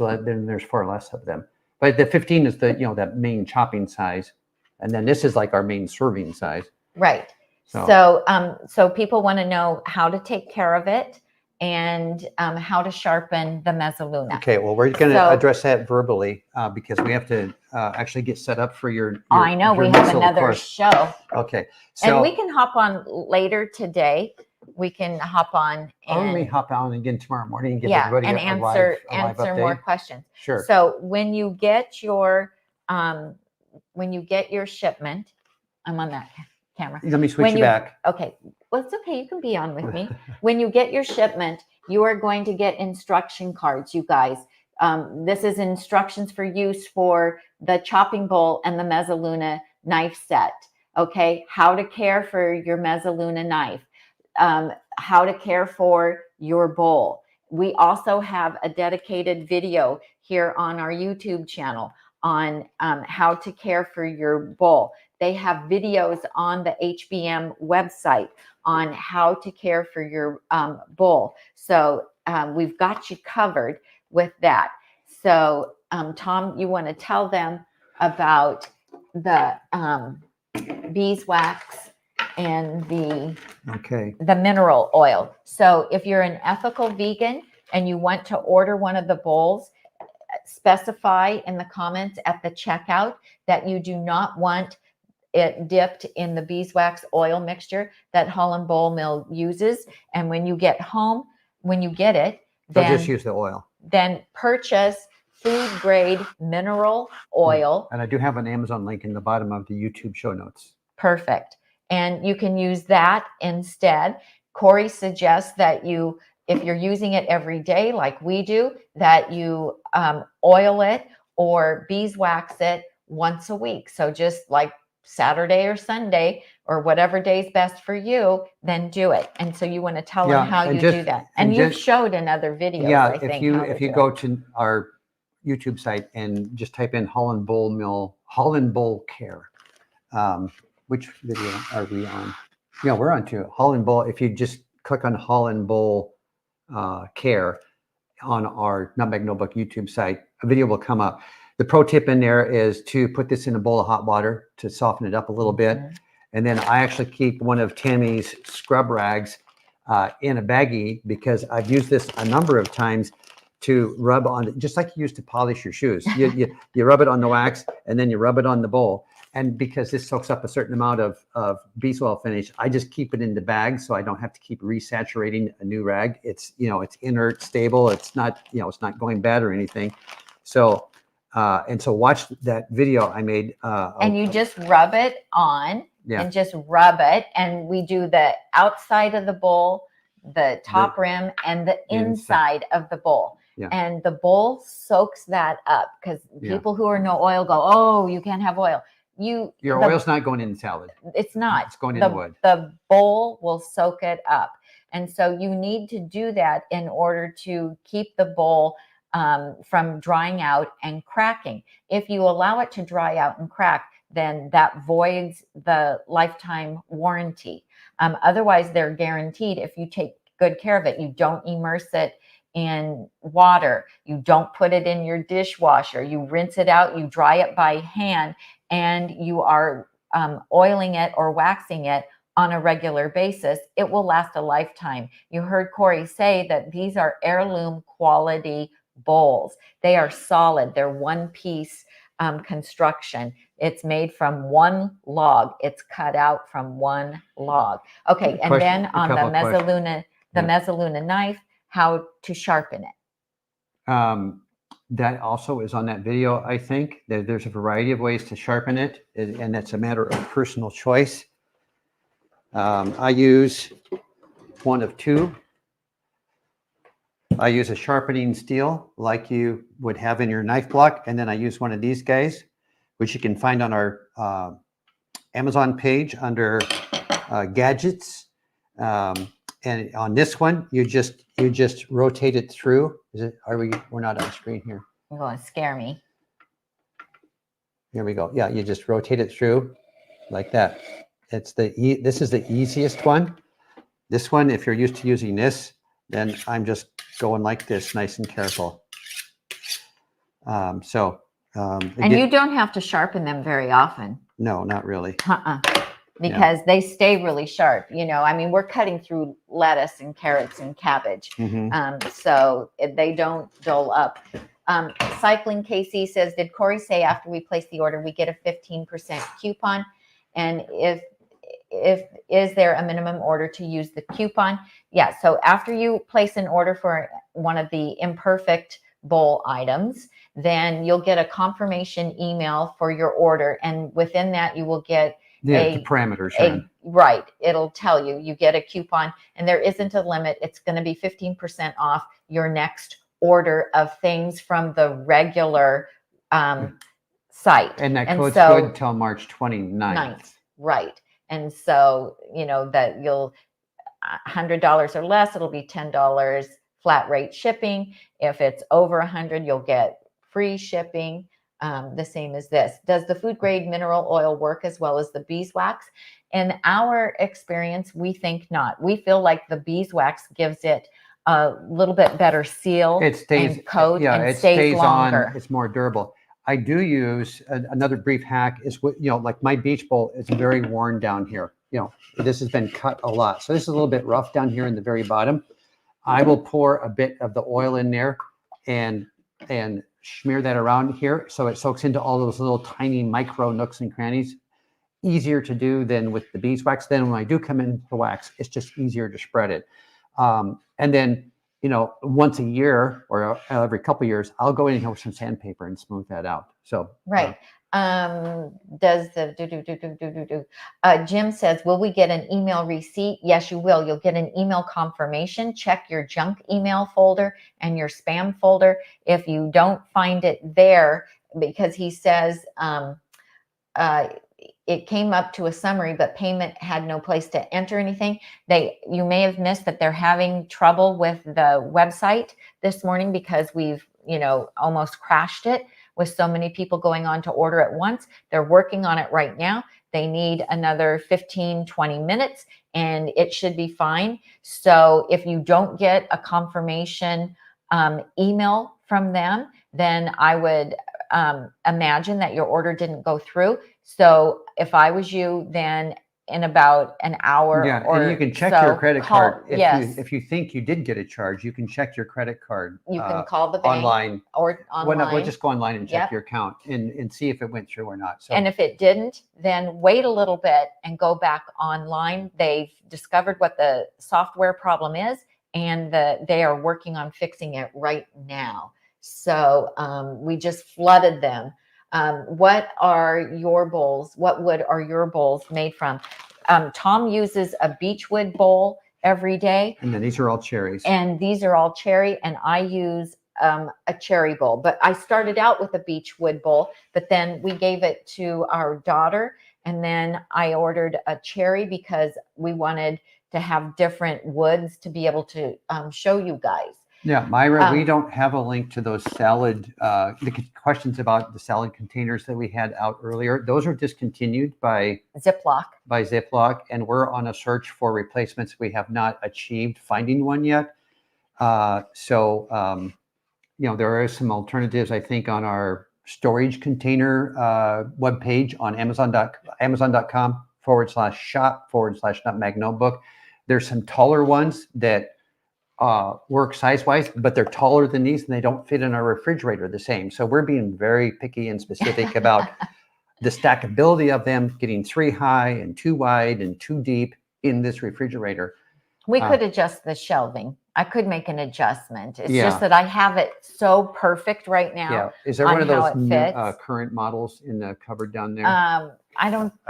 far less of them. But the 15 is the, that main chopping size. And then this is like our main serving size. Right. So people want to know how to take care of it and how to sharpen the mezzaluna. Okay, well, we're going to address that verbally because we have to actually get set up for your I know, we have another show. Okay. So, and we can hop on later today. We can hop on. And let me hop on again tomorrow morning and give yeah, everybody and a live answer more questions. Sure. So when you get your shipment, I'm on that camera. Let me switch you back. Okay. Well, it's okay. You can be on with me. When you get your shipment, you are going to get instruction cards, you guys. This is instructions for use for the chopping bowl and the mezzaluna knife set. Okay. How to care for your mezzaluna knife. How to care for your bowl. We also have a dedicated video here on our YouTube channel on how to care for your bowl. They have videos on the HBM website on how to care for your bowl. So we've got you covered with that. So Tom, you want to tell them about the beeswax and the mineral oil. So if you're an ethical vegan and you want to order one of the bowls, specify in the comments at the checkout that you do not want it dipped in the beeswax oil mixture that Holland Bowl Mill uses. And when you get home, when you get it, then just use the oil. Then purchase food grade mineral oil. And I do have an Amazon link in the bottom of the YouTube show notes. Perfect. And you can use that instead. Corey suggests that you, if you're using it every day like we do, that you oil it or beeswax it once a week. So just like Saturday or Sunday or whatever day is best for you, then do it. And so you want to tell them how you do that. And you've showed in other videos. Yeah, I think if you go to our YouTube site and just type in Holland Bowl Mill, Holland Bowl Care. Which video are we on? Yeah, we're on to Holland Bowl. If you just click on Holland Bowl Care on our Nutmeg Notebook YouTube site, a video will come up. The pro tip in there is to put this in a bowl of hot water to soften it up a little bit. And then I actually keep one of Tami's scrub rags in a baggie because I've used this a number of times to rub on, just like you used to polish your shoes. You rub it on the wax and then you rub it on the bowl. And because this soaks up a certain amount of bees oil finish, I just keep it in the bag so I don't have to keep resaturating a new rag. It's, it's inert, stable. It's not, it's not going bad or anything. So, and so watch that video I made. And you just rub it on and just rub it. And we do the outside of the bowl, the top rim, and the inside of the bowl. Yeah. And the bowl soaks that up because people who are no oil go, oh, you can't have oil. Your oil's not going in the salad. It's not. It's going in the wood. The bowl will soak it up. And so you need to do that in order to keep the bowl from drying out and cracking. If you allow it to dry out and crack, then that voids the lifetime warranty. Otherwise, they're guaranteed if you take good care of it. You don't immerse it in water. You don't put it in your dishwasher. You rinse it out. You dry it by hand. And you are oiling it or waxing it on a regular basis, it will last a lifetime. You heard Corey say that these are heirloom quality bowls. They are solid. They're one piece construction. It's made from one log. It's cut out from one log. Okay, and then on the mezzaluna knife, how to sharpen it. That also is on that video, I think. There's a variety of ways to sharpen it, and that's a matter of personal choice. I use one of two. I use a sharpening steel like you would have in your knife block, and then I use one of these guys, which you can find on our Amazon page under gadgets. And on this one, you just rotate it through. We're not on screen here. You're going to scare me. Here we go. Yeah, you just rotate it through. like that. It's this is the easiest one. This one, if you're used to using this, then I'm just going like this, nice and careful. And you don't have to sharpen them very often. No, not really. Because they stay really sharp. You know, I mean, we're cutting through lettuce and carrots and cabbage. So they don't dull up. Cycling KC says, did Corey say after we place the order, we get a 15% coupon? And if is there a minimum order to use the coupon? Yeah. So after you place an order for one of the Imperfect Bowl items, then you'll get a confirmation email for your order. And within that, you will get the parameters. Right. It'll tell you, you get a coupon, and there isn't a limit. It's going to be 15% off your next order of things from the regular site. And that code's good until March 29th. Right. And so, you know, that you'll $100 or less, it'll be $10 flat rate shipping. If it's over 100, you'll get free shipping. The same as this. Does the food grade mineral oil work as well as the beeswax? In our experience, we think not. We feel like the beeswax gives it a little bit better seal. It stays and coat, yeah, and it stays longer. on. It's more durable. I do use another brief hack is, you know, like my beech bowl is very worn down here. You know, this has been cut a lot. So this is a little bit rough down here in the very bottom. I will pour a bit of the oil in there and smear that around here so it soaks into all those little tiny micro nooks and crannies. Easier to do than with the beeswax. Then when I do come in the wax, it's just easier to spread it. And then, you know, once a year or every couple of years, I'll go in here with some sandpaper and smooth that out. So right. Does the Jim says, will we get an email receipt? Yes, you will. You'll get an email confirmation. Check your junk email folder and your spam folder. If you don't find it there, because he says it came up to a summary, but payment had no place to enter anything. You may have missed that they're having trouble with the website this morning because we've, you know, almost crashed it with so many people going on to order at once. They're working on it right now. They need another 15, 20 minutes and it should be fine. So if you don't get a confirmation email from them, then I would imagine that your order didn't go through. So if I was you, then in about an hour and you can check your credit card. If you think you did get a charge, you can check your credit card. You can call the bank online. We'll just go online and check your account and see if it went through or not. So, and if it didn't, then wait a little bit and go back online. They've discovered what the software problem is, and they are working on fixing it right now. So we just flooded them. What are your bowls? What wood are your bowls made from? Tom uses a beechwood bowl every day. And then these are all cherries. And these are all cherry. And I use a cherry bowl. But I started out with a beechwood bowl, but then we gave it to our daughter. And then I ordered a cherry because we wanted to have different woods to be able to show you guys. Yeah, Myra, we don't have a link to those salad, the questions about the salad containers that we had out earlier. Those are discontinued by Ziploc, and we're on a search for replacements. We have not achieved finding one yet. You know, there are some alternatives, I think, on our storage container webpage on amazon.com/shop/Nutmeg Notebook. There's some taller ones that work size-wise, but they're taller than these and they don't fit in our refrigerator the same. So we're being very picky and specific about the stackability of them, getting 3 high and 2 wide and 2 deep in this refrigerator. We could adjust the shelving. I could make an adjustment. It's just that I have it so perfect right now. Yeah. Is there one of those current models in the cupboard down there? I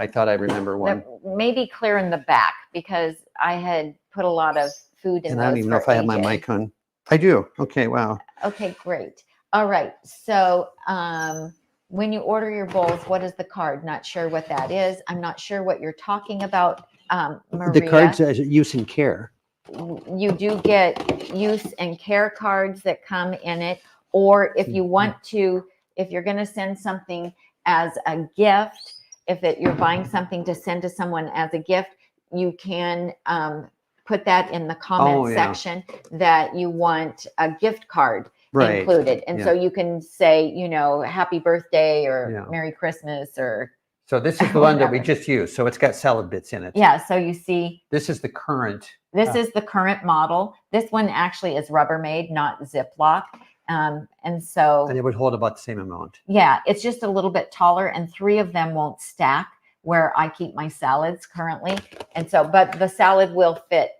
thought I remember one. Maybe clear in the back because I had put a lot of food in. And I don't even know if I have my mic on. I do. Okay. Wow. Okay, great. All right. So when you order your bowls, what is the card? Not sure what that is. I'm not sure what you're talking about, Maria. The card says use and care. You do get use and care cards that come in it. Or if you want to, if you're going to send something as a gift, you're buying something to send to someone as a gift, you can put that in the comment section that you want a gift card included. And so you can say, you know, happy birthday or Merry Christmas or. So this is the one that we just used. So it's got salad bits in it. Yeah. So you see. This is the current. This is the current model. This one actually is Rubbermaid, not Ziploc. And it would hold about the same amount. Yeah, it's just a little bit taller, and 3 of them won't stack where I keep my salads currently. And so, but the salad will fit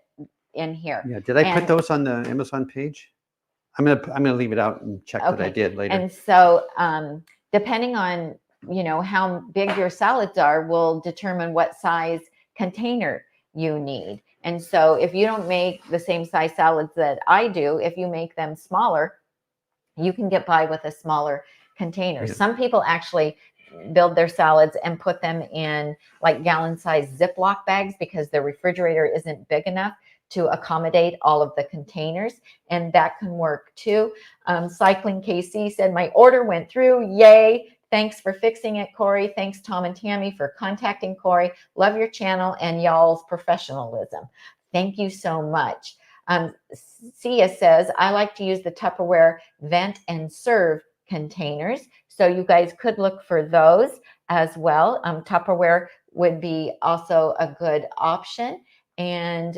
in here. Yeah. Did I put those on the Amazon page? I'm gonna leave it out and check that I did later. And so, depending on, you know, how big your salads are, will determine what size container you need. And so, if you don't make the same size salads that I do, if you make them smaller, you can get by with a smaller container. Yeah. Some people actually build their salads and put them in like gallon-sized Ziploc bags because their refrigerator isn't big enough to accommodate all of the containers, and that can work too. Cycling KC said, my order went through, yay. Thanks for fixing it, Corey. Thanks, Tom and Tami, for contacting Corey. Love your channel and y'all's professionalism. Thank you so much. Sia says, I like to use the Tupperware vent and serve containers. So you guys could look for those as well. Tupperware would be also a good option. And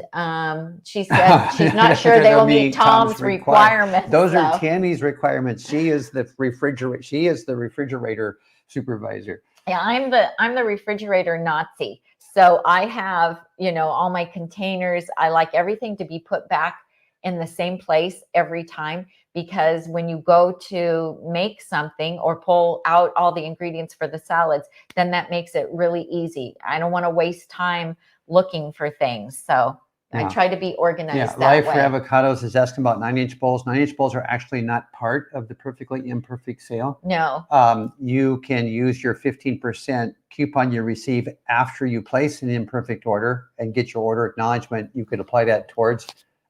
she said she's not sure they will meet Tom's requirements. Those are Tami's requirements. She is the refrigerator. She is the refrigerator supervisor. Yeah, I'm the refrigerator Nazi. So I have, you know, all my containers. I like everything to be put back in the same place every time, because when you go to make something or pull out all the ingredients for the salads, then that makes it really easy. I don't want to waste time looking for things. So I try to be organized that Life way. for Avocados is asking about 9-inch bowls. 9-inch bowls are actually not part of the Perfectly Imperfect sale. No. You can use your 15% coupon you receive after you place an imperfect order and get your order acknowledgement. You could apply that towards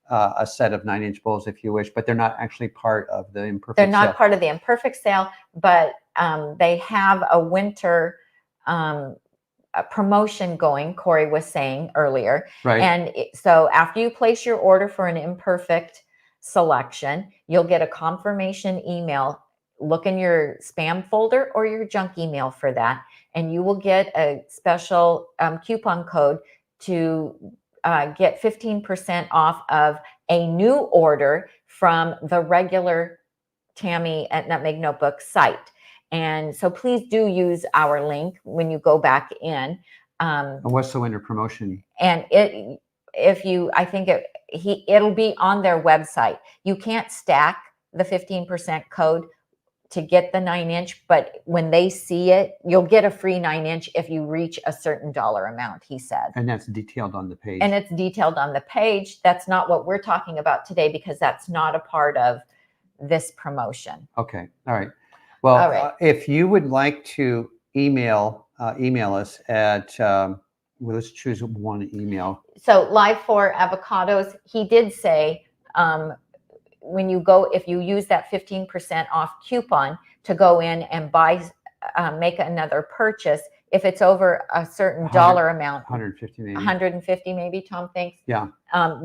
a set of 9-inch bowls if you wish, but they're not actually part of the Imperfect sale. They're not part of the Imperfect sale, but they have a winter a promotion going, Corey was saying earlier. Right. And so after you place your order for an Imperfect selection, you'll get a confirmation email. Look in your spam folder or your junk email for that. And you will get a special coupon code to get 15% off of a new order from the regular Tami at Nutmeg Notebook site. And so please do use our link when you go back in. And what's the winter promotion? And I think it'll be on their website. You can't stack the 15% code to get the 9-inch, but when they see it, you'll get a free 9-inch if you reach a certain dollar amount, he said. And that's detailed on the page. And it's detailed on the page. That's not what we're talking about today, because that's not a part of this promotion. Okay. All right. Well, if you would like to email us at, let's choose one email. So Live for Avocados, he did say, when you go, if you use that 15% off coupon to go in and buy, make another purchase, if it's over a certain dollar amount, 150 maybe. 150 maybe, Tom thinks. Yeah.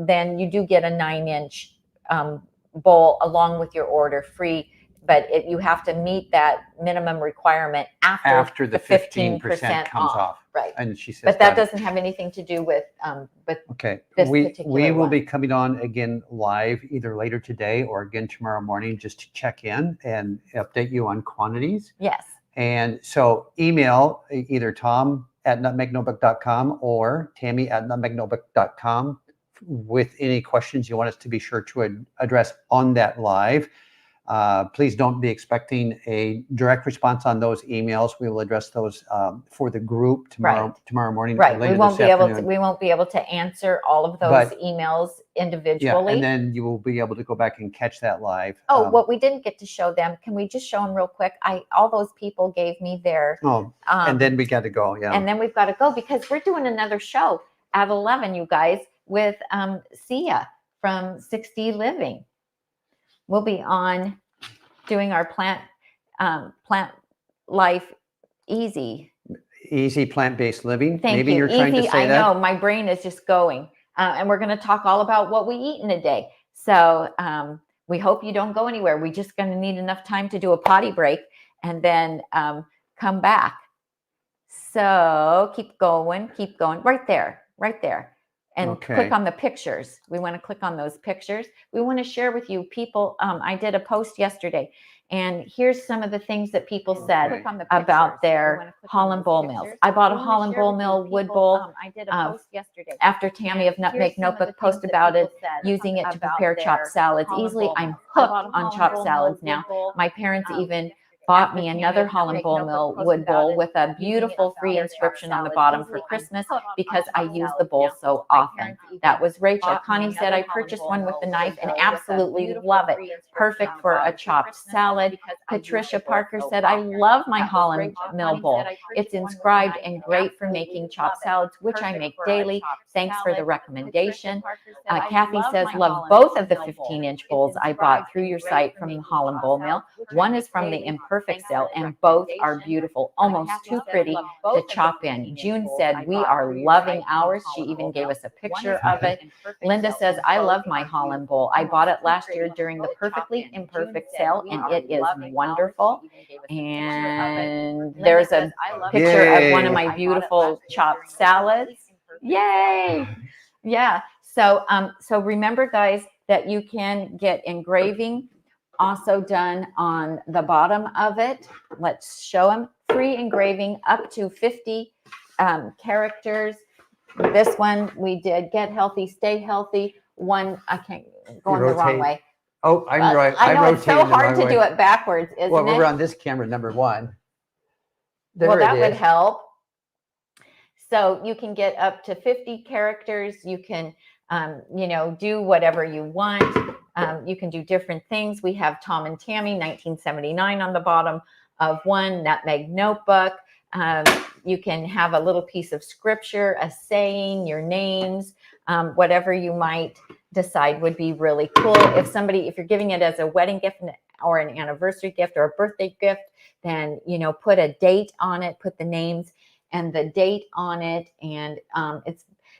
Then you do get a 9-inch bowl along with your order free. But you have to meet that minimum requirement after the 15% comes off. Right. And she says, but that doesn't have anything to do with okay. This we will one. be coming on again live either later today or again tomorrow morning just to check in and update you on quantities. Yes. And so email either Tom at nutmegnotebook.com or Tami at nutmegnotebook.com with any questions you want us to be sure to address on that live. Please don't be expecting a direct response on those emails. We will address those for the group tomorrow morning. Right. We won't be able to answer all of those emails individually. Yeah, and then you will be able to go back and catch that live. Oh, what we didn't get to show them. Can we just show them real quick? All those people gave me their. Oh, and then we got to go. Yeah. And then we've got to go because we're doing another show at 11, you guys, with Sia from 60 Living. We'll be on doing our plant life easy. Easy plant-based living. Thank Maybe you. you're trying to say I that. know, my brain is just going. And we're going to talk all about what we eat in a day. So we hope you don't go anywhere. We're just going to need enough time to do a potty break and then come back. So keep going, right there. And click on the pictures. We want to click on those pictures. We want to share with you people. I did a post yesterday, and here's some of the things that people said about their Holland Bowl mills. I bought a Holland Bowl Mill wood bowl. I did a post yesterday. After Tami of Nutmeg Notebook posted about it, using it to prepare chopped salads easily. I'm hooked on chopped salads now. My parents even bought me another Holland Bowl Mill wood bowl with a beautiful free inscription on the bottom for Christmas because I use the bowl so often. That was Rachel. Connie said I purchased one with the knife and absolutely love it. Perfect for a chopped salad. Patricia Parker said, I love my Holland Mill bowl. It's inscribed and great for making chopped salads, which I make daily. Thanks for the recommendation. Kathy says, love both of the 15-inch bowls I bought through your site from the Holland Bowl Mill. One is from the Imperfect sale, and both are beautiful, almost too pretty to chop in. June said, we are loving ours. She even gave us a picture of it. Linda says, I love my Holland bowl. I bought it last year during the Perfectly Imperfect sale, and it is wonderful. And there's a picture of one of my beautiful chopped salads. Yay! Yeah. So remember, guys, that you can get engraving also done on the bottom of it. Let's show them. Free engraving up to 50 characters. This one we did Get Healthy, Stay Healthy. One, I can't go in the wrong way. Oh, I'm right. I know it's so hard to do it backwards, isn't it? Well, we're on this camera, number one. Well, that would help. So you can get up to 50 characters. You can, do whatever you want. You can do different things. We have Tom and Tami, 1979 on the bottom of one, Nutmeg Notebook. You can have a little piece of scripture, a saying, your names, whatever you might decide would be really cool. If you're giving it as a wedding gift or an anniversary gift or a birthday gift, then, put a date on it, put the names and the date on it. And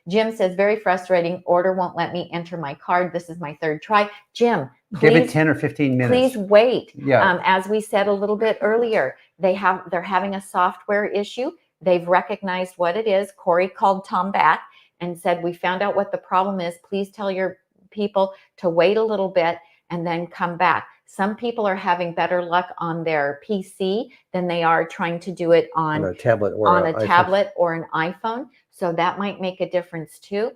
Jim says, very frustrating. Order won't let me enter my card. This is my third try. Jim, please, give it 10 or 15 minutes. Please wait. Yeah. As we said a little bit earlier, they're having a software issue. They've recognized what it is. Corey called Tom back and said, we found out what the problem is. Please tell your people to wait a little bit and then come back. Some people are having better luck on their PC than they are trying to do it on a tablet or an iPhone. So that might make a difference too.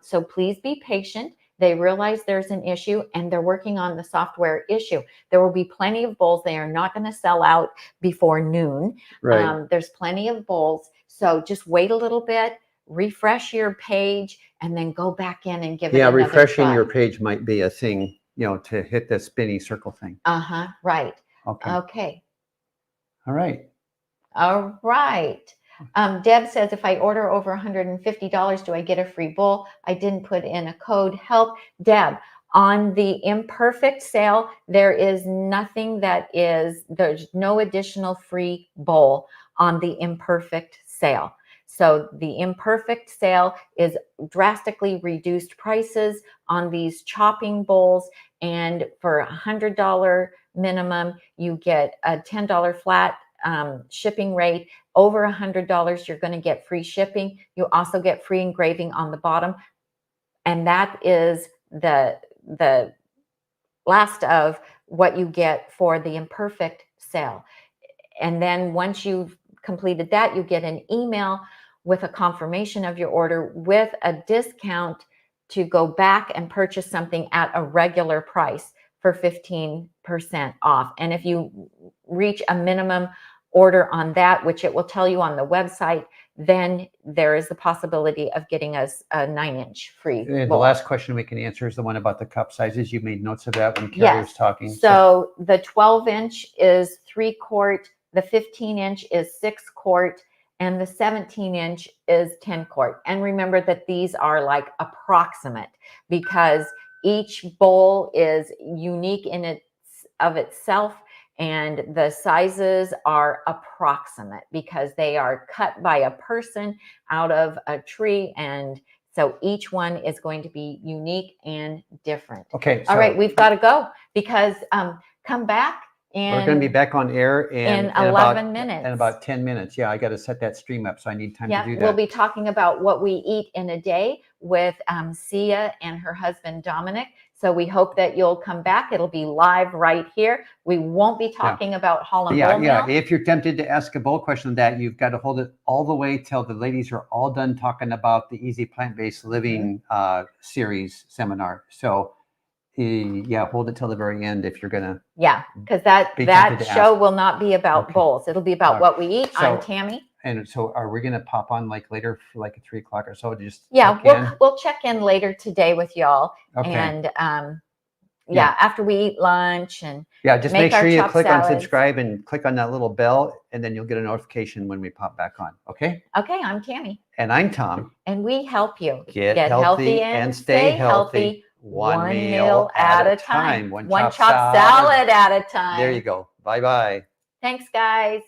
So please be patient. They realize there's an issue and they're working on the software issue. There will be plenty of bowls. They are not going to sell out before noon. Right. There's plenty of bowls. So just wait a little bit, refresh your page, and then go back in and give it another refreshing try. Your page might be a thing, to hit the spinny circle thing. Right. Okay. All right. Deb says, if I order over $150, do I get a free bowl? I didn't put in a code. Help. Deb, on the Imperfect sale, there's no additional free bowl on the Imperfect sale. So the Imperfect sale is drastically reduced prices on these chopping bowls. And for $100 minimum, you get a $10 flat shipping rate. Over $100, you're going to get free shipping. You also get free engraving on the bottom. And that is the last of what you get for the Imperfect sale. And then once you've completed that, you get an email with a confirmation of your order with a discount to go back and purchase something at a regular price for 15% off. And if you reach a minimum order on that, which it will tell you on the website, then there is the possibility of getting us a 9-inch free And bowl. the last question we can answer is the one about the cup sizes. You made notes of that when Carrie was talking. So the 12-inch is 3 quart, the 15-inch is 6 quart, and the 17-inch is 10 quart. And remember that these are like approximate because each bowl is unique in of itself. And the sizes are approximate because they are cut by a person out of a tree. And so each one is going to be unique and different. Okay. All right, we've got to go because come back. We're going to be back on air in 11 minutes. In about 10 minutes. Yeah, I got to set that stream up, so I need time to do that. We'll be talking about what we eat in a day with Sia and her husband, Dominic. So we hope that you'll come back. It'll be live right here. We won't be talking about Holland Bowl Mill. Yeah. If you're tempted to ask a bowl question on that, you've got to hold it all the way till the ladies are all done talking about the Easy Plant-Based Living series seminar. So hold it till the very end if you're gonna. Yeah, because that show will not be about bowls. It'll be about what we eat. I'm Tami. And so, are we gonna pop on like later for like 3 o'clock or so? Just we'll check in later today with y'all. Okay. And after we eat lunch and just make sure you click on subscribe and click on that little bell, and then you'll get a notification when we pop back on. Okay. Okay. I'm Tami. And I'm Tom. And we help you get healthy and stay healthy. One meal at a time. One chopped salad at a time. There you go. Bye-bye. Thanks, guys.